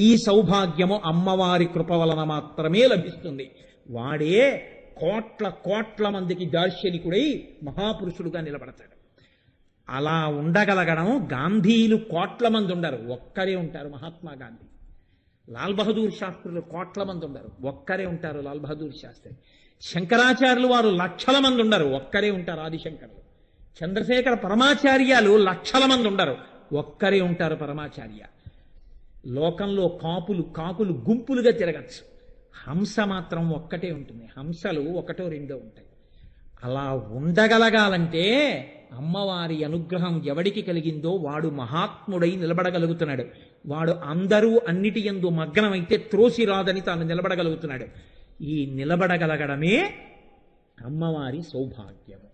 ఈ సౌభాగ్యము అమ్మవారి కృప వలన మాత్రమే లభిస్తుంది. వాడే కోట్ల మందికి దార్శనికుడై మహాపురుషుడుగా నిలబడతాడు. అలా ఉండగలగడం గాంధీలు కోట్ల మంది ఉండరు, ఒక్కరే ఉంటారు మహాత్మా గాంధీ. లాల్ బహదూర్ శాస్త్రులు కోట్ల మంది ఉండరు, ఒక్కరే ఉంటారు లాల్ బహదూర్ శాస్త్రి. శంకరాచార్యులు వారు లక్షల మంది ఉండరు, ఒక్కరే ఉంటారు ఆదిశంకరులు. చంద్రశేఖర పరమాచార్యాలు లక్షల మంది ఉండరు, ఒక్కరే ఉంటారు పరమాచార్య. లోకంలో కాకులు గుంపులుగా తిరగచ్చు, హంస మాత్రం ఒక్కటే ఉంటుంది. హంసలు ఒకటో రెండో ఉంటాయి. అలా ఉండగలగాలంటే అమ్మవారి అనుగ్రహం ఎవడికి కలిగిందో వాడు మహాత్ముడై నిలబడగలుగుతున్నాడు. వాడు అందరూ అన్నిటి యందు మగ్నమైతే త్రోసి రాదని తాను నిలబడగలుగుతున్నాడు. ఈ నిలబడగలగడమే అమ్మవారి సౌభాగ్యము.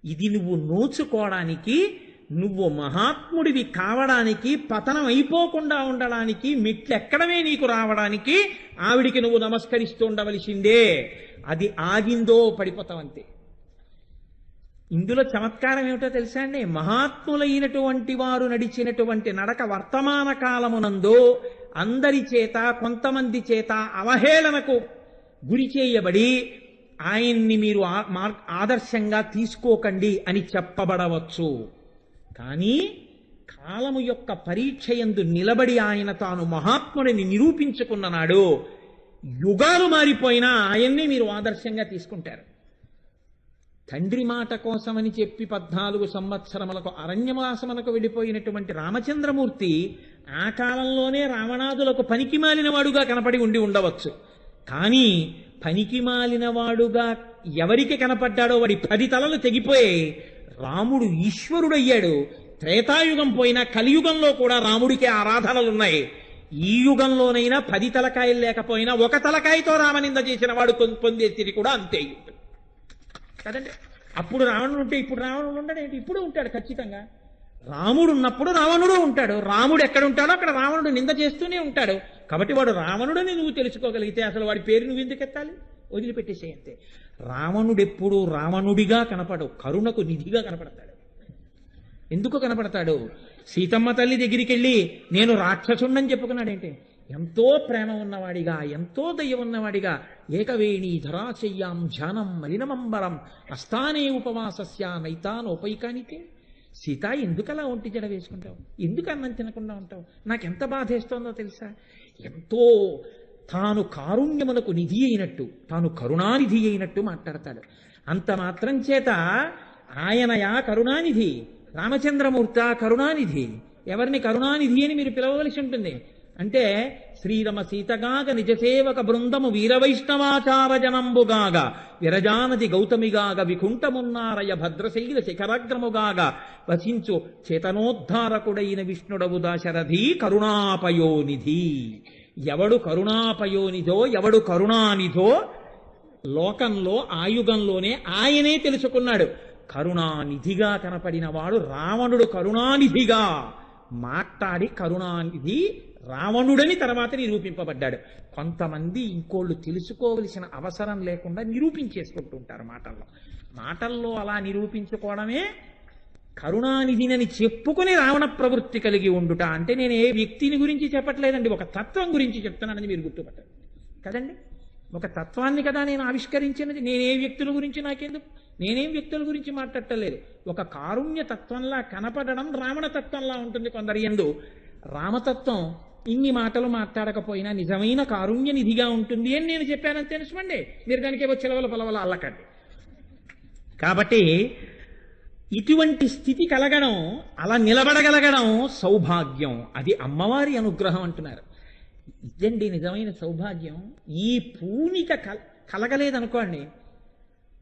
ఇది నువ్వు నోచుకోవడానికి, నువ్వు మహాత్ముడివి కావడానికి, పతనం అయిపోకుండా ఉండడానికి, మెట్లెక్కడమే నీకు రావడానికి ఆవిడికి నువ్వు నమస్కరిస్తూ ఉండవలసిందే. అది ఆగిందో పడిపోతావంతే. ఇందులో చమత్కారం ఏమిటో తెలుసా అండి? మహాత్ములైనటువంటి వారు నడిచినటువంటి నడక వర్తమాన కాలమునందు అందరి చేత, కొంతమంది చేత అవహేళనకు గురి చేయబడి ఆయన్ని మీరు ఆదర్శంగా తీసుకోకండి అని చెప్పబడవచ్చు. కానీ కాలము యొక్క పరీక్ష యందు నిలబడి ఆయన తాను మహాత్ముడిని నిరూపించుకున్న నాడు యుగాలు మారిపోయినా ఆయన్నే మీరు ఆదర్శంగా తీసుకుంటారు. తండ్రి మాట కోసమని చెప్పి 14 సంవత్సరములకు అరణ్యవాసమునకు వెళ్ళిపోయినటువంటి రామచంద్రమూర్తి ఆ కాలంలోనే రావణాదులకు పనికి మాలినవాడుగా కనపడి ఉండి ఉండవచ్చు. కానీ పనికి మాలినవాడుగా ఎవరికి కనపడ్డాడో వాడి 10 తలలు తెగిపోయాయి. రాముడు ఈశ్వరుడయ్యాడు. త్రేతాయుగం పోయినా కలియుగంలో కూడా రాముడికి ఆరాధనలున్నాయి. ఈ యుగంలోనైనా 10 తలకాయలు లేకపోయినా ఒక తలకాయతో రామనింద చేసిన వాడు పొందే స్థితి కూడా అంతే కదండి. అప్పుడు రావణుడు ఉంటే ఇప్పుడు రావణుడు ఉండడేంటి? ఇప్పుడు ఉంటాడు ఖచ్చితంగా. రాముడు ఉన్నప్పుడు రావణుడు ఉంటాడు. రాముడు ఎక్కడ ఉంటాడో అక్కడ రావణుడు నింద చేస్తూనే ఉంటాడు. కాబట్టి వాడు రావణుడని నువ్వు తెలుసుకోగలిగితే అసలు వాడి పేరు నువ్వు ఎందుకు ఎత్తాలి? వదిలిపెట్టేసే అంతే. రావణుడెప్పుడు రావణుడిగా కనపడు, కరుణకు నిధిగా కనపడతాడు. ఎందుకు కనపడతాడు? సీతమ్మ తల్లి దగ్గరికి వెళ్ళి నేను రాక్షసుండని చెప్పుకున్నాడేంటి? ఎంతో ప్రేమ ఉన్నవాడిగా, ఎంతో దయ ఉన్నవాడిగా, ఏకవేణి ధరాచయ్యాం ధ్యానం మలినమంబరం అస్థానే ఉపవాసస్య నైతానోపైకానితే. సీత ఎందుకలా ఒంటి జడ వేసుకుంటావు? ఎందుకు అన్నం తినకుండా ఉంటావు? నాకెంత బాధేస్తోందో తెలుసా? ఎంతో తాను కారుణ్యమునకు నిధి అయినట్టు, తాను కరుణానిధి అయినట్టు మాట్లాడతాడు. అంత మాత్రం చేత ఆయనయా కరుణానిధి, రామచంద్రమూర్త కరుణానిధి. ఎవరిని కరుణానిధి అని మీరు పిలవవలసి ఉంటుంది అంటే శ్రీరమ సీతగాగ నిజసేవక బృందము వీరవైష్ణవాచార జనంబుగాగ విరజానది గౌతమిగాగ వికుంఠమున్నారయ భద్రశైల శిఖరగ్రముగాగ వసించు చేతనోద్ధారకుడైన విష్ణుడవు దాశరథి కరుణాపయోనిధి. ఎవడు కరుణాపయోనిధో, ఎవడు కరుణానిధో లోకంలో ఆయుగంలోనే ఆయనే తెలుసుకున్నాడు. కరుణానిధిగా కనపడిన వాడు రావణుడు. కరుణానిధిగా మాట్లాడి కరుణానిధి రావణుడని తర్వాత నిరూపింపబడ్డాడు. కొంతమంది ఇంకోళ్ళు తెలుసుకోవలసిన అవసరం లేకుండా నిరూపించేసుకుంటుంటారు మాటల్లో అలా నిరూపించుకోవడమే కరుణానిధినని చెప్పుకుని రావణ ప్రవృత్తి కలిగి ఉండుట. అంటే నేను ఏ వ్యక్తిని గురించి చెప్పట్లేదండి, ఒక తత్వం గురించి చెప్తున్నానని మీరు గుర్తుపట్టారు కదండి. ఒక తత్వాన్ని కదా నేను ఆవిష్కరించినది. నేనే వ్యక్తుల గురించి నాకెందుకు? నేనేం వ్యక్తుల గురించి మాట్లాడలేదు. ఒక కారుణ్య తత్వంలా కనపడడం రావణ తత్వంలా ఉంటుంది కొందరి యందు. రామతత్వం ఇన్ని మాటలు మాట్లాడకపోయినా నిజమైన కారుణ్య నిధిగా ఉంటుంది అని నేను చెప్పానని తెలుసుకోండి. మీరు దానికేవో చిలవల పొలవల అల్లకండి. కాబట్టి ఇటువంటి స్థితి కలగడం, అలా నిలబడగలగడం సౌభాగ్యం. అది అమ్మవారి అనుగ్రహం అంటున్నారు. ఇదండి నిజమైన సౌభాగ్యం. ఈ పూనిక కలగలేదనుకోండి,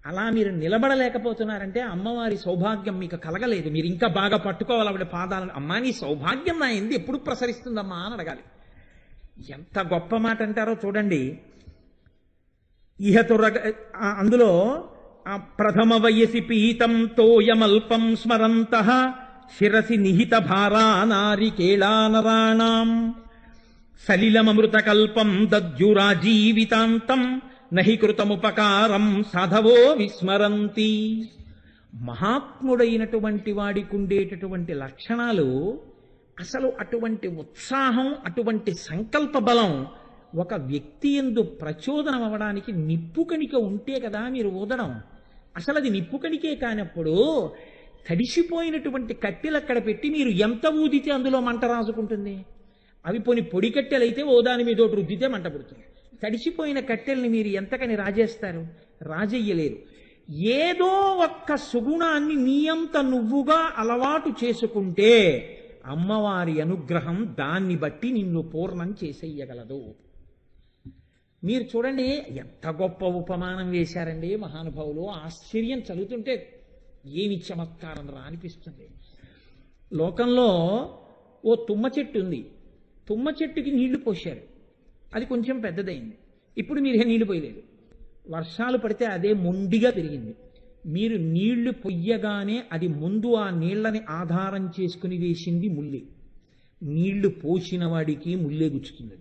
అలా మీరు నిలబడలేకపోతున్నారంటే అమ్మవారి సౌభాగ్యం మీకు కలగలేదు. మీరు ఇంకా బాగా పట్టుకోవాలి ఆవిడ పాదాలను. అమ్మా నీ సౌభాగ్యం నా ఎందు ఎప్పుడు ప్రసరిస్తుందమ్మా అని అడగాలి. ఎంత గొప్ప మాట అంటారో చూడండి. అందులో ప్రథమ వయసి పీతం తోయమల్పం స్మరంతః శిరసి నిహిత భారా నారికేళానరాణాం సలిలమృతకల్పం దద్యురాజీవితాంతం నహి కృతముపకారం సాధవో విస్మరంతి. మహాత్ముడైనటువంటి వాడికి ఉండేటటువంటి లక్షణాలు, అసలు అటువంటి ఉత్సాహం, అటువంటి సంకల్ప బలం ఒక వ్యక్తి యందు ప్రచోదనం అవ్వడానికి నిప్పు కణిక ఉంటే కదా మీరు ఊదడం. అసలు అది నిప్పు కణికే కానప్పుడు తడిసిపోయినటువంటి కట్టెలు అక్కడ పెట్టి మీరు ఎంత ఊదితే అందులో మంట రాజుకుంటుంది. అవి పోని పొడి కట్టెలైతే ఓ దాని మీద ఒకటి రుద్దితే మంట పుడుతుంది. తడిసిపోయిన కట్టెల్ని మీరు ఎంతకని రాజేస్తారు? రాజెయ్యలేరు. ఏదో ఒక్క సుగుణాన్ని నీయంత నువ్వుగా అలవాటు చేసుకుంటే అమ్మవారి అనుగ్రహం దాన్ని బట్టి నిన్ను పూర్ణం చేసేయగలదు. మీరు చూడండి ఎంత గొప్ప ఉపమానం వేశారండి మహానుభావులు. ఆశ్చర్యం చదువుతుంటే ఏమి చమత్కారం రా అనిపిస్తుంది. లోకంలో ఓ తుమ్మ చెట్టు ఉంది. తుమ్మ చెట్టుకి నీళ్లు పోశారు, అది కొంచెం పెద్దదైంది. ఇప్పుడు మీరు నీళ్లు పోయలేదు. వర్షాలు పడితే అదే మొండిగా పెరిగింది. మీరు నీళ్లు పొయ్యగానే అది ముందు ఆ నీళ్లని ఆధారం చేసుకుని వేసింది ముల్లి. నీళ్లు పోసిన వాడికి ముల్లే గుచ్చుతుంది,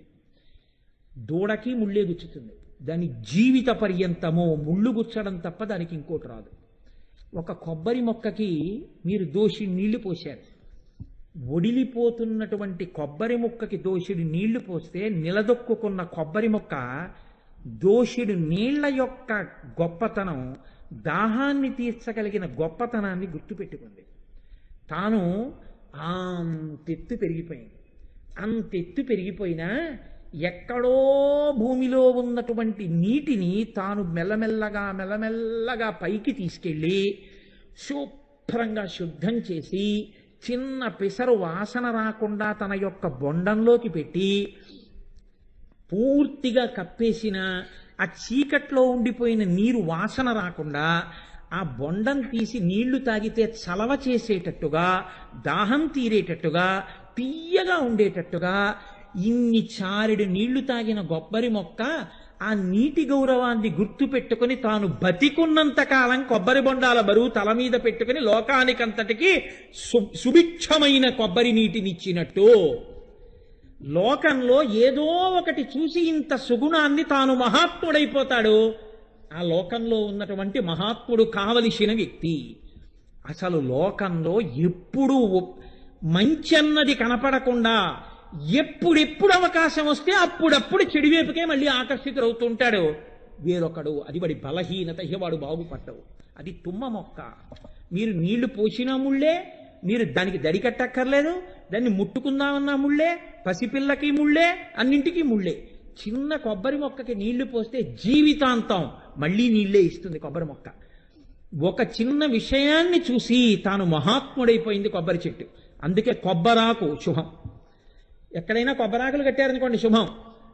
దూడకి ముల్లే గుచ్చుతుంది. దాని జీవిత పర్యంతమో ముళ్ళు గుచ్చడం తప్ప దానికి ఇంకోటి రాదు. ఒక కొబ్బరి మొక్కకి మీరు దోషి నీళ్లు పోశారు. ఒడిలిపోతున్నటువంటి కొబ్బరి మొక్కకి దోషుడు నీళ్లు పోస్తే నిలదొక్కున్న కొబ్బరి మొక్క దోషుడు నీళ్ల యొక్క గొప్పతనం, దాహాన్ని తీర్చగలిగిన గొప్పతనాన్ని గుర్తుపెట్టుకుంది. తాను అంతెత్తు పెరిగిపోయింది. అంతెత్తు పెరిగిపోయినా ఎక్కడో భూమిలో ఉన్నటువంటి నీటిని తాను మెల్లమెల్లగా మెల్లమెల్లగా పైకి తీసుకెళ్ళి శుభ్రంగా శుద్ధం చేసి చిన్న పిసరు వాసన రాకుండా తన యొక్క బొండంలోకి పెట్టి పూర్తిగా కప్పేసిన ఆ చీకట్లో ఉండిపోయిన నీరు వాసన రాకుండా ఆ బొండం తీసి నీళ్లు తాగితే చలవ చేసేటట్టుగా దాహం తీరేటట్టుగా తీయగా ఉండేటట్టుగా ఇన్ని చారెడు నీళ్లు తాగిన కొబ్బరి మొక్క ఆ నీటి గౌరవాన్ని గుర్తు పెట్టుకుని తాను బతికున్నంత కాలం కొబ్బరి బొండాల బరువు తల మీద పెట్టుకుని లోకానికంతటికి సుభిక్షమైన కొబ్బరి నీటినిచ్చినట్టు లోకంలో ఏదో ఒకటి చూసి ఇంత సుగుణాన్ని తాను మహాత్ముడైపోతాడు. ఆ లోకంలో ఉన్నటువంటి మహాత్ముడు కావలసిన వ్యక్తి. అసలు లోకంలో ఎప్పుడూ మంచన్నది కనపడకుండా ఎప్పుడెప్పుడు అవకాశం వస్తే అప్పుడప్పుడు చెడువైపుకే మళ్ళీ ఆకర్షితులవుతుంటాడు వేరొకడు. అది వాడి బలహీనత, వాడు బాగుపడ్డవు. అది తుమ్మ మొక్క. మీరు నీళ్లు పోసినా ముళ్ళే, మీరు దానికి దడి కట్టక్కర్లేదు, దాన్ని ముట్టుకుందామన్నా ముళ్ళే, పసిపిల్లకి ముళ్ళే, అన్నింటికీ ముళ్ళే. చిన్న కొబ్బరి మొక్కకి నీళ్లు పోస్తే జీవితాంతం మళ్ళీ నీళ్లే ఇస్తుంది కొబ్బరి మొక్క. ఒక చిన్న విషయాన్ని చూసి తాను మహాత్ముడైపోయింది కొబ్బరి చెట్టు. అందుకే కొబ్బరాకు శుభం. ఎక్కడైనా కొబ్బరాకులు కట్టారనుకోండి శుభం.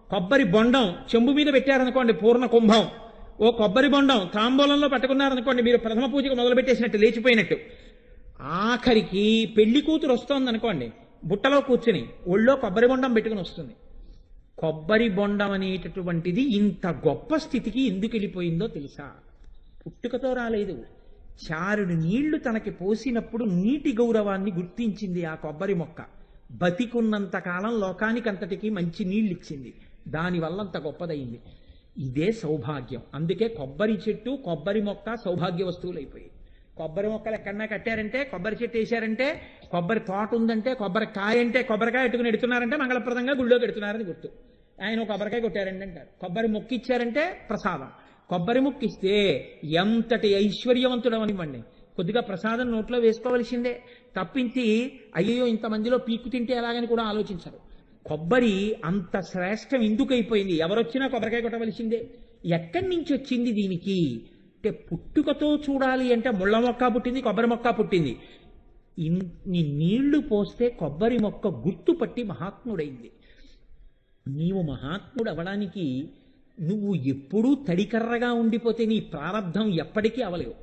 కొబ్బరి బొండం చెంబు మీద పెట్టారనుకోండి పూర్ణ కుంభం. ఓ కొబ్బరి బొండం తాంబూలంలో పట్టుకున్నారనుకోండి మీరు ప్రథమ పూజకు మొదలుపెట్టేసినట్టు, లేచిపోయినట్టు. ఆఖరికి పెళ్లి కూతురు వస్తోందనుకోండి, బుట్టలో కూర్చుని ఒళ్ళో కొబ్బరి బొండం పెట్టుకుని వస్తుంది. కొబ్బరి బొండం అనేటటువంటిది ఇంత గొప్ప స్థితికి ఎందుకు వెళ్ళిపోయిందో తెలుసా? పుట్టుకతో రాలేదు. చారుడు నీళ్లు తనకి పోసినప్పుడు నీటి గౌరవాన్ని గుర్తించింది ఆ కొబ్బరి మొక్క. బతికున్నంత కాలం లోకానికంతటికి మంచి నీళ్ళు ఇచ్చింది. దానివల్ల అంత గొప్పదయింది. ఇదే సౌభాగ్యం. అందుకే కొబ్బరి చెట్టు, కొబ్బరి మొక్క సౌభాగ్య వస్తువులు అయిపోయాయి. కొబ్బరి మొక్కలు ఎక్కడన్నా కట్టారంటే, కొబ్బరి చెట్టు వేశారంటే, కొబ్బరి తోట ఉందంటే, కొబ్బరి కాయ అంటే కొబ్బరికాయ ఎట్టుకుని ఎడుతున్నారంటే మంగళప్రదంగా గుళ్ళోకి ఎడుతున్నారని గుర్తు. ఆయన కొబ్బరికాయ కొట్టారండి అంటారు. కొబ్బరి మొక్క ఇచ్చారంటే ప్రసాదం. కొబ్బరి మొక్క ఇస్తే ఎంతటి ఐశ్వర్యవంతుడవనివ్వండి, కొద్దిగా ప్రసాదం నోట్లో వేసుకోవలసిందే తప్పించి అయ్యో ఇంతమందిలో పీకు తింటే ఎలాగని కూడా ఆలోచించరు. కొబ్బరి అంత శ్రేష్టం ఎందుకైపోయింది? ఎవరొచ్చినా కొబ్బరికాయ కొట్టవలసిందే. ఎక్కడి నుంచి వచ్చింది దీనికి అంటే, పుట్టుకతో చూడాలి అంటే ముళ్ళ మొక్క పుట్టింది, కొబ్బరి మొక్క పుట్టింది. ఇన్ని నీళ్లు పోస్తే కొబ్బరి మొక్క గుర్తుపట్టి మహాత్ముడైంది. నీవు మహాత్ముడు అవడానికి నువ్వు ఎప్పుడూ తడికర్రగా ఉండిపోతే నీ ప్రారంధం ఎప్పటికీ అవలేవు.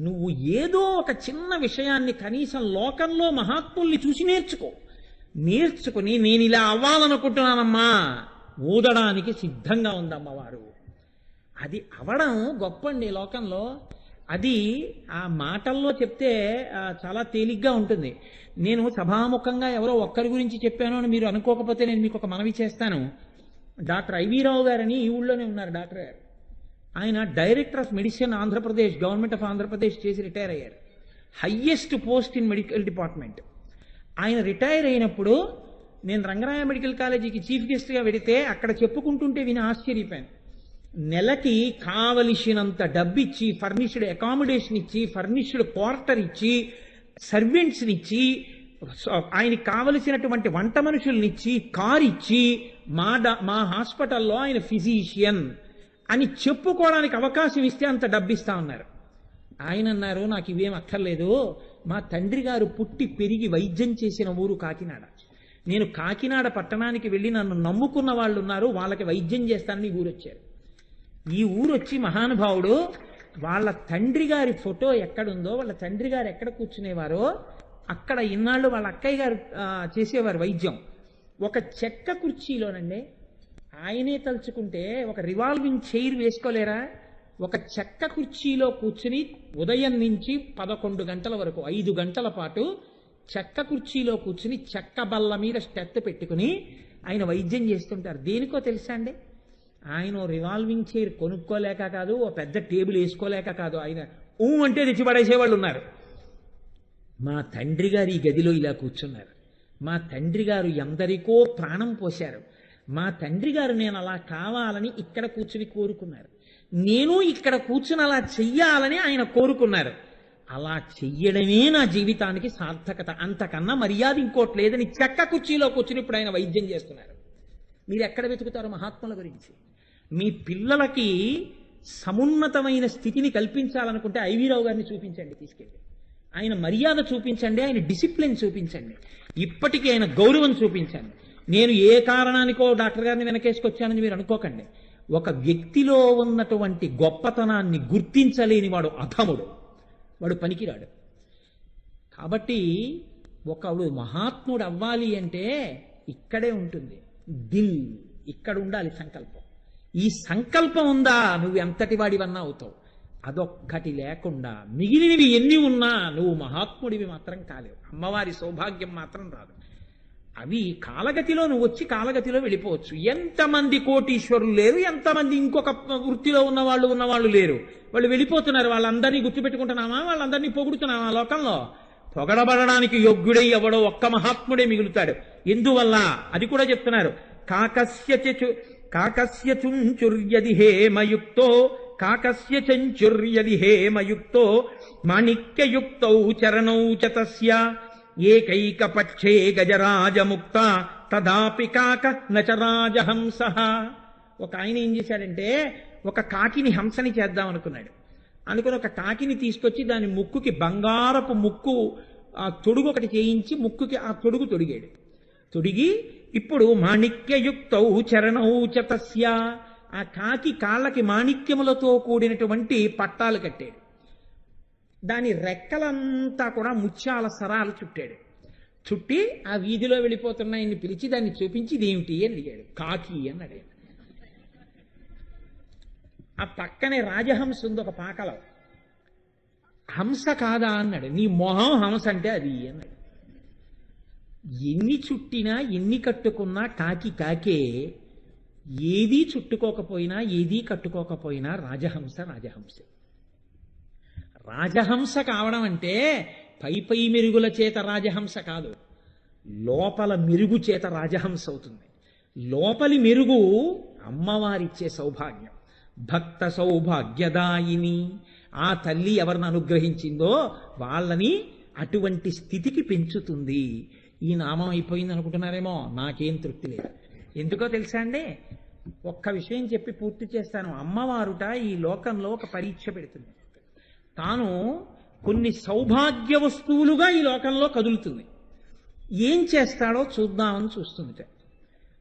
నువ్వు ఏదో ఒక చిన్న విషయాన్ని కనీసం లోకంలో మహాత్ముల్ని చూసి నేర్చుకుని నేను ఇలా అవ్వాలనుకుంటున్నానమ్మా, ఊదడానికి సిద్ధంగా ఉందమ్మవారు. అది అవడం గొప్పండి లోకంలో. అది ఆ మాటల్లో చెప్తే చాలా తేలిగ్గా ఉంటుంది. నేను సభాముఖంగా ఎవరో ఒక్కరి గురించి చెప్పాను అని మీరు అనుకోకపోతే నేను మీకు ఒక మనవి చేస్తాను. డాక్టర్ ఐవీరావు గారని ఈ ఊళ్ళోనే ఉన్నారు డాక్టర్ గారు. ఆయన director of medicine Andhra Pradesh, government of Andhra Pradesh చేసి రిటైర్ అయ్యారు. Highest post in medical department. ఆయన రిటైర్ అయినప్పుడు నేను రంగరాయ మెడికల్ కాలేజీకి చీఫ్ గెస్ట్గా వెడితే అక్కడ చెప్పుకుంటుంటే విని ఆశ్చర్యపోయాను. నెలకి కావలసినంత డబ్బిచ్చి, ఫర్నిష్డ్ అకామిడేషన్ ఇచ్చి, ఫర్నిష్డ్ క్వార్టర్ ఇచ్చి, సర్వెంట్స్ని ఇచ్చి, ఆయనకి కావలసినటువంటి వంట మనుషుల్నిచ్చి, కారు ఇచ్చి, మా హాస్పిటల్లో ఆయన ఫిజీషియన్ అని చెప్పుకోవడానికి అవకాశం ఇస్తే అంత డబ్బిస్తా ఉన్నారు. ఆయన అన్నారు, నాకు ఇవేం అక్కర్లేదు, మా తండ్రి గారు పుట్టి పెరిగి వైద్యం చేసిన ఊరు కాకినాడ. నేను కాకినాడ పట్టణానికి వెళ్ళి నన్ను నమ్ముకున్న వాళ్ళు ఉన్నారు, వాళ్ళకి వైద్యం చేస్తానని ఈ ఊరు వచ్చారు. ఈ ఊరు వచ్చి మహానుభావుడు వాళ్ళ తండ్రి గారి ఫోటో ఎక్కడుందో, వాళ్ళ తండ్రి గారు ఎక్కడ కూర్చునేవారో అక్కడ ఇన్నాళ్ళు వాళ్ళ అక్కయ్య గారు చేసేవారు వైద్యం. ఒక చెక్క కుర్చీలోనండి ఆయనే తలుచుకుంటే ఒక రివాల్వింగ్ చైర్ వేసుకోలేరా? ఒక చెక్క కుర్చీలో కూర్చుని ఉదయం నుంచి 11 గంటల వరకు 5 గంటల పాటు చెక్క కుర్చీలో కూర్చుని చెక్క బల్ల మీద స్టెత్ పెట్టుకుని ఆయన వైద్యం చేస్తుంటారు. దేనికో తెలుసా అండి? ఆయన రివాల్వింగ్ చైర్ కొనుక్కోలేక కాదు, ఓ పెద్ద టేబుల్ వేసుకోలేక కాదు, ఆయన అంటే తెచ్చిపడేసేవాళ్ళు ఉన్నారు. మా తండ్రి గారు ఈ గదిలో ఇలా కూర్చున్నారు. మా తండ్రి గారు ఎందరికో ప్రాణం పోశారు. మా తండ్రి గారు నేను అలా కావాలని ఇక్కడ కూర్చుని కోరుకున్నారు. నేను ఇక్కడ కూర్చుని అలా చెయ్యాలని ఆయన కోరుకున్నారు. అలా చెయ్యడమే నా జీవితానికి సార్థకత. అంతకన్నా మర్యాద ఇంకోటి లేదని చెక్క కుర్చీలో కూర్చుని ఇప్పుడు ఆయన వైద్యం చేస్తున్నారు. మీరు ఎక్కడ వెతుకుతారు మహాత్ముల గురించి? మీ పిల్లలకి సమున్నతమైన స్థితిని కల్పించాలనుకుంటే ఐవీరావు గారిని చూపించండి, తీసుకెళ్ళి ఆయన మర్యాద చూపించండి, ఆయన డిసిప్లిన్ చూపించండి, ఇప్పటికీ ఆయన గౌరవం చూపించండి. నేను ఏ కారణానికో డాక్టర్ గారిని వెనకేసుకొచ్చానని మీరు అనుకోకండి. ఒక వ్యక్తిలో ఉన్నటువంటి గొప్పతనాన్ని గుర్తించలేని వాడు అధముడు, వాడు పనికిరాడు. కాబట్టి ఒకడు మహాత్ముడు అవ్వాలి అంటే ఇక్కడే ఉంటుంది దిల్, ఇక్కడ ఉండాలి సంకల్పం. ఈ సంకల్పం ఉందా నువ్వు ఎంతటి వాడివన్నా అవుతావు. అదొక్కటి లేకుండా మిగిలినవి ఎన్ని ఉన్నా నువ్వు మహాత్ముడివి మాత్రం కాలేవు. అమ్మవారి సౌభాగ్యం మాత్రం రాదు. అవి కాలగతిలో నువ్వు వచ్చి కాలగతిలో వెళ్ళిపోవచ్చు. ఎంతమంది కోటీశ్వరులు లేరు, ఎంతమంది ఇంకొక వృత్తిలో ఉన్నవాళ్ళు లేరు. వాళ్ళు వెళ్ళిపోతున్నారు. వాళ్ళందరినీ గుర్తుపెట్టుకుంటున్నామా? వాళ్ళందరినీ పొగుడుతున్నామా? లోకంలో పొగడబడడానికి యోగ్యుడై ఎవడో ఒక్క మహాత్ముడే మిగులుతాడు. ఎందువల్ల అది కూడా చెప్తున్నారు. కాకస్య చుంచుర్యది హేమయుక్తో కాకస్య చంచుర్యది హేమయుక్తో మాణిక్యయుక్తౌ చరణౌ చ తస్య ఏకైకపక్షే గజరాజముక్త తదాపి కాక నచ రాజహంసః. ఒక ఆయన ఏం చేశాడంటే ఒక కాకిని హంసని చేద్దాం అనుకుని ఒక కాకిని తీసుకొచ్చి దాని ముక్కుకి బంగారపు ముక్కు ఆ తొడుగు ఒకటి చేయించి ముక్కుకి ఆ తొడుగు తొడిగి ఇప్పుడు మాణిక్యయుక్తౌ చరణౌ చ తస్య, ఆ కాకి కాళ్ళకి మాణిక్యములతో కూడినటువంటి పట్టాలు కట్టాడు. దాని రెక్కలంతా కూడా ముత్యాల సరాలు చుట్టి ఆ వీధిలో వెళ్ళిపోతున్నాయని పిలిచి దాన్ని చూపించి ఇదేమిటి అని అడిగాడు. కాకి అని అడిగాడు. ఆ పక్కనే రాజహంస ఉంది ఒక పాకలో. హంస కాదా అన్నాడు. నీ మొహం హంస అంటే అది అన్నాడు. ఎన్ని చుట్టినా ఎన్ని కట్టుకున్నా కాకే, ఏదీ చుట్టుకోకపోయినా ఏదీ కట్టుకోకపోయినా రాజహంసే. రాజహంస కావడం అంటే పై మెరుగుల చేత రాజహంస కాదు, లోపల మెరుగు చేత రాజహంస అవుతుంది. లోపలి మెరుగు అమ్మవారిచ్చే సౌభాగ్యం, భక్త సౌభాగ్యదాయిని. ఆ తల్లి ఎవరిని అనుగ్రహించిందో వాళ్ళని అటువంటి స్థితికి పెంచుతుంది. ఈ నామం అయిపోయింది అనుకుంటున్నారేమో, నాకేం తృప్తి లేదు. ఎందుకో తెలుసా అండి, ఒక్క విషయం చెప్పి పూర్తి చేస్తాను. అమ్మవారుట ఈ లోకంలో ఒక పరీక్ష పెడుతుంది. తాను కొన్ని సౌభాగ్య వస్తువులుగా ఈ లోకంలో కదులుతుంది. ఏం చేస్తాడో చూద్దామని చూస్తుంది.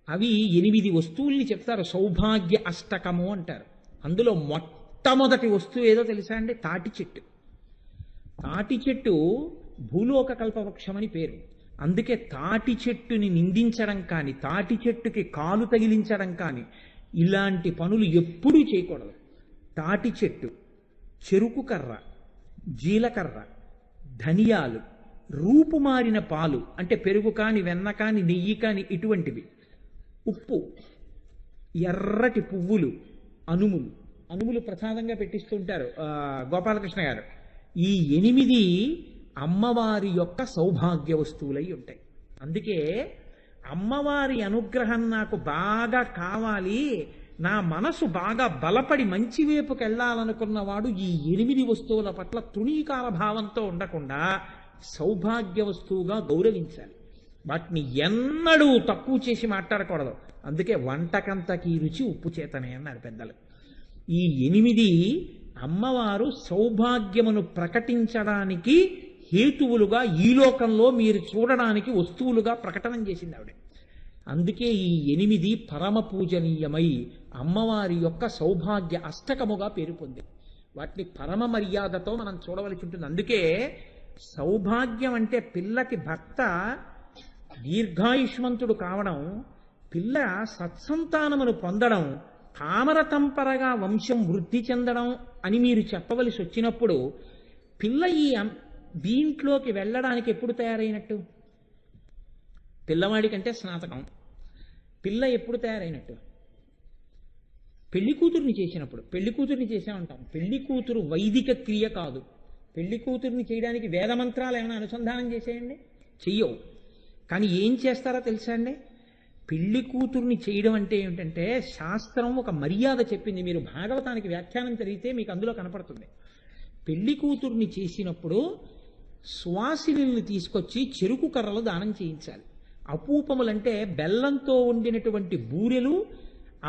అవి 8 వస్తువుల్ని చెప్తారు, సౌభాగ్య అష్టకము అంటారు. అందులో మొట్టమొదటి వస్తువు ఏదో తెలుసా అండి? తాటి చెట్టు. తాటి చెట్టు భూలోక కల్పవృక్షం అని పేరు. అందుకే తాటి చెట్టుని నిందించడం కానీ, తాటి చెట్టుకి కాలు తగిలించడం కానీ ఇలాంటి పనులు ఎప్పుడూ చేయకూడదు. తాటి చెట్టు, చెరుకు కర్ర, జీలకర్ర, ధనియాలు, రూపుమారిన పాలు అంటే పెరుగు కాని, వెన్న కాని, నెయ్యి కాని ఇటువంటివి, ఉప్పు, ఎర్రటి పువ్వులు, అనుములు ప్రసాదంగా పెట్టిస్తుంటారు గోపాలకృష్ణ గారు. ఈ 8 అమ్మవారి యొక్క సౌభాగ్య వస్తువులై ఉంటాయి. అందుకే అమ్మవారి అనుగ్రహం నాకు బాగా కావాలి, నా మనసు బాగా బలపడి మంచి వైపుకి వెళ్ళాలనుకున్నవాడు ఈ 8 వస్తువుల పట్ల తృణీకార భావంతో ఉండకుండా సౌభాగ్య వస్తువుగా గౌరవించాలి. వాటిని ఎన్నడూ తక్కువ చేసి మాట్లాడకూడదు. అందుకే వంటకంతకి రుచి ఉప్పు చేతనే అన్నారు పెద్దలు. ఈ 8 అమ్మవారు సౌభాగ్యమును ప్రకటించడానికి హేతువులుగా ఈ లోకంలో మీరు చూడడానికి వస్తువులుగా ప్రకటన చేసింది ఆవిడ. అందుకే ఈ 8 పరమ పూజనీయమై అమ్మవారి యొక్క సౌభాగ్య అష్టకముగా పేరు పొంది వాటిని పరమ మర్యాదతో మనం చూడవలసి ఉంటుంది. అందుకే సౌభాగ్యం అంటే పిల్లకి భర్త దీర్ఘాయుష్మంతుడు కావడం, పిల్ల సత్సంతానమును పొందడం, తామరతంపరగా వంశం వృద్ధి చెందడం అని మీరు చెప్పవలసి వచ్చినప్పుడు పిల్ల ఈ దీంట్లోకి వెళ్ళడానికి ఎప్పుడు తయారైనట్టు? పిల్లవాడి కంటే స్నాతకం. పిల్ల ఎప్పుడు తయారైనట్టు? పెళ్లి కూతుర్ని చేసినప్పుడు. పెళ్లి కూతుర్ని చేసామంటాం. పెళ్లి కూతురు వైదిక క్రియ కాదు. పెళ్లి కూతుర్ని చేయడానికి వేదమంత్రాలు ఏమైనా అనుసంధానం చేసేయండి, చెయ్యవు. కానీ ఏం చేస్తారో తెలుసా అండి? పెళ్లి కూతుర్ని చేయడం అంటే ఏమిటంటే శాస్త్రం ఒక మర్యాద చెప్పింది. మీరు భాగవతానికి వ్యాఖ్యానం చదివితే మీకు అందులో కనపడుతుంది. పెళ్లి కూతుర్ని చేసినప్పుడు సువాసిని తీసుకొచ్చి చెరుకు కర్రలు దానం చేయించాలి. అపూపములంటే బెల్లంతో వండినటువంటి బూరెలు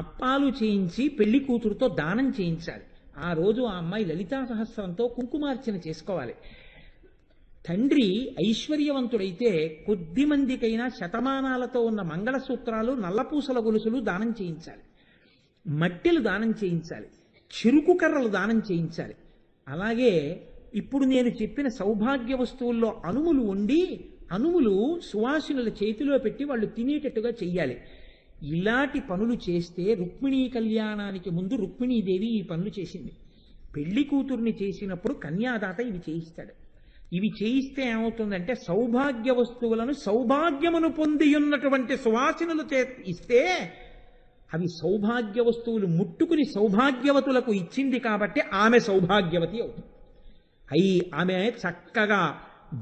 అప్పాలు చేయించి పెళ్లి కూతురుతో దానం చేయించాలి. ఆ రోజు ఆ అమ్మాయి లలితా సహస్రంతో కుంకుమార్చన చేసుకోవాలి. తండ్రి ఐశ్వర్యవంతుడైతే కొద్ది మందికైనా శతమానాలతో ఉన్న మంగళసూత్రాలు, నల్లపూసల గొలుసులు దానం చేయించాలి, మట్టెలు దానం చేయించాలి, చెరుకు కర్రలు దానం చేయించాలి. అలాగే ఇప్పుడు నేను చెప్పిన సౌభాగ్య వస్తువుల్లో అనుములు వండి అనుములు సువాసినుల చేతిలో పెట్టి వాళ్ళు తినేటట్టుగా చెయ్యాలి. ఇలాంటి పనులు చేస్తే రుక్మిణీ కళ్యాణానికి ముందు రుక్మిణీదేవి ఈ పనులు చేసింది. పెళ్లి కూతుర్ని చేసినప్పుడు కన్యాదాత ఇవి చేయిస్తాడు. ఇవి చేయిస్తే ఏమవుతుందంటే సౌభాగ్య వస్తువులను సౌభాగ్యమును పొంది ఉన్నటువంటి సువాసినులు ఇస్తే అవి సౌభాగ్య వస్తువులు ముట్టుకుని సౌభాగ్యవతులకు ఇచ్చింది కాబట్టి ఆమె సౌభాగ్యవతి అవుతుంది. ఆమె చక్కగా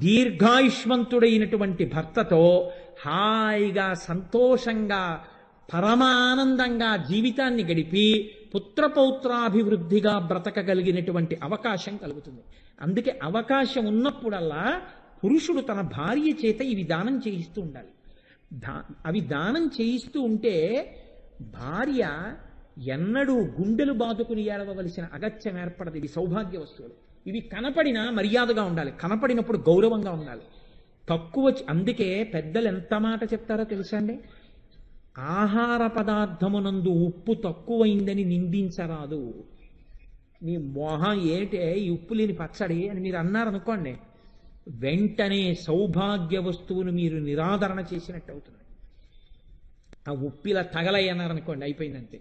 దీర్ఘాయుష్మంతుడైనటువంటి భర్తతో హాయిగా సంతోషంగా పరమానందంగా జీవితాన్ని గడిపి పుత్రపౌత్రాభివృద్ధిగా బ్రతకగలిగినటువంటి అవకాశం కలుగుతుంది. అందుకే అవకాశం ఉన్నప్పుడల్లా పురుషుడు తన భార్య చేత ఇవి దానం చేయిస్తూ ఉండాలి. అవి దానం చేయిస్తూ ఉంటే భార్య ఎన్నడూ గుండెలు బాదుకుని ఏడవలసిన అగత్యం ఏర్పడదు. ఇవి సౌభాగ్య వస్తువులు. ఇవి కనపడినా మర్యాదగా ఉండాలి, కనపడినప్పుడు గౌరవంగా ఉండాలి. అందుకే పెద్దలు ఎంత మాట చెప్తారో తెలుసా అండి? ఆహార పదార్థమునందు ఉప్పు తక్కువైందని నిందించరాదు. నీ మోహం ఏటే ఈ ఉప్పు లేని పచ్చడి అని మీరు అన్నారనుకోండి, వెంటనే సౌభాగ్య వస్తువును మీరు నిరాదరణ చేసినట్టు అవుతుంది. ఆ ఉప్పిలా తగలయ్యన్నారనుకోండి, అయిపోయిందంతే.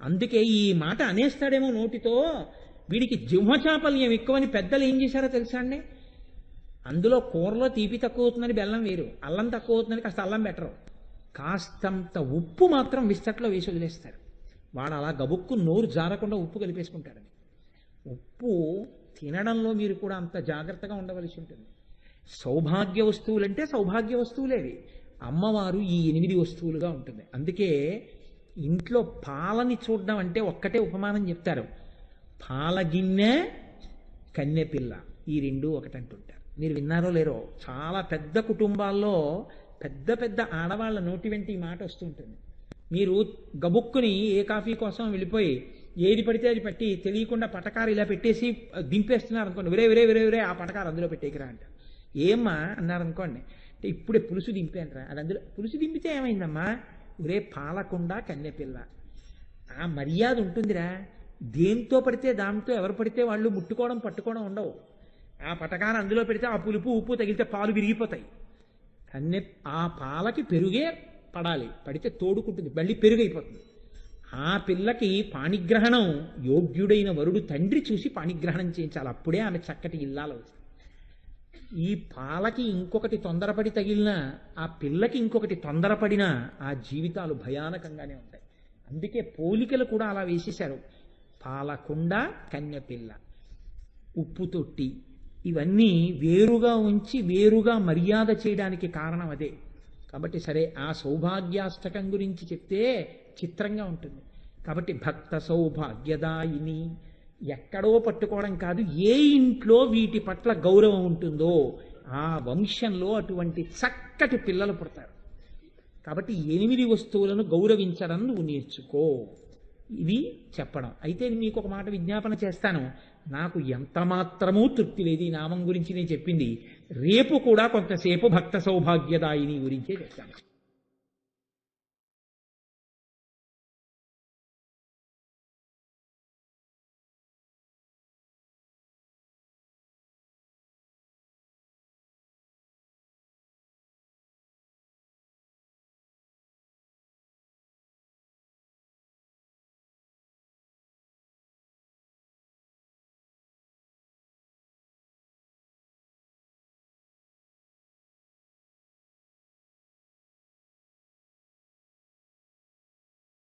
అందుకే ఈ మాట అనేస్తాడేమో నోటితో, వీడికి జిహ్వచాపల్యం ఎక్కువని పెద్దలు ఏం చేశారో తెలుసా అండి? అందులో కూరలో తీపి తక్కువ అవుతుందని బెల్లం వేరు, అల్లం తక్కువ అవుతుందని కాస్త అల్లం బెటరు, కాస్తంత ఉప్పు మాత్రం విస్తట్లో వేసి వదిలేస్తారు. వాడు అలా గబుక్కు నోరు జారకుండా ఉప్పు కలిపేసుకుంటాడని. ఉప్పు తినడంలో మీరు కూడా అంత జాగ్రత్తగా ఉండవలసి ఉంటుంది. సౌభాగ్య వస్తువులంటే సౌభాగ్య వస్తువులేవి. అమ్మవారు ఈ 8 వస్తువులుగా ఉంటుంది. అందుకే ఇంట్లో పాలని చూడడం అంటే ఒక్కటే ఉపమానం చెప్తారు. పాలగిన్నె, కన్నెపిల్ల, ఈ 2 ఒకటంటుంటారు. మీరు విన్నారో లేరో, చాలా పెద్ద కుటుంబాల్లో పెద్ద పెద్ద ఆడవాళ్ళ నోటి వెంట ఈ మాట వస్తుంటుంది. మీరు గబుక్కుని ఏ కాఫీ కోసం వెళ్ళిపోయి ఏది పడితే అది పెట్టి తెలియకుండా పటకారు ఇలా పెట్టేసి దింపేస్తున్నారు అనుకోండి, విరే విరే విరే విరే ఆ పటకారు అందులో పెట్టేకిరా అంట. ఏమ్మా అన్నారనుకోండి, అంటే ఇప్పుడే పులుసు దింపానరా, అది అందులో పులుసు దింపితే ఏమైందమ్మా, ఒరే పాలకుండా కన్నెపిల్ల, ఆ మర్యాద ఉంటుందిరా. దేంతో పడితే దాంతో ఎవరు పడితే వాళ్ళు ముట్టుకోవడం పట్టుకోవడం ఉండవు. ఆ పటకాన్ని అందులో పెడితే ఆ పులుపు ఉప్పు తగిలితే పాలు విరిగిపోతాయి. ఆ పాలకి పెరుగే పడాలి, పడితే తోడుకుంటుంది, మళ్ళీ పెరుగైపోతుంది. ఆ పిల్లకి పాణిగ్రహణం యోగ్యుడైన వరుడు తండ్రి చూసి పాణిగ్రహణం చేయించాలి, అప్పుడే ఆమె చక్కటి ఇల్లాలవుతుంది. ఈ పాలకి ఇంకొకటి తొందరపడి తగిలినా, ఆ పిల్లకి ఇంకొకటి తొందరపడినా ఆ జీవితాలు భయానకంగానే ఉంటాయి. అందుకే పోలికలు కూడా అలా వేసేశారు. పాలకుండ, కన్యపిల్ల, ఉప్పు తొట్టి, ఇవన్నీ వేరుగా ఉంచి వేరుగా మర్యాద చేయడానికి కారణం అదే. కాబట్టి సరే, ఆ సౌభాగ్యాష్టకం గురించి చెప్తే చిత్రంగా ఉంటుంది. కాబట్టి భక్త సౌభాగ్యదాయిని, ఎక్కడో పట్టుకోవడం కాదు, ఏ ఇంట్లో వీటి పట్ల గౌరవం ఉంటుందో ఆ వంశంలో అటువంటి చక్కటి పిల్లలు పుడతారు. కాబట్టి 8 వస్తువులను గౌరవించడం నువ్వు నేర్చుకో, ఇది చెప్పడం. అయితే మీకు ఒక మాట విజ్ఞాపన చేస్తాను, నాకు ఎంత మాత్రమూ తృప్తి లేదు ఈ నామం గురించి నేను చెప్పింది. రేపు కూడా కొంతసేపు భక్త సౌభాగ్యదాయిని గురించే చెప్తాను.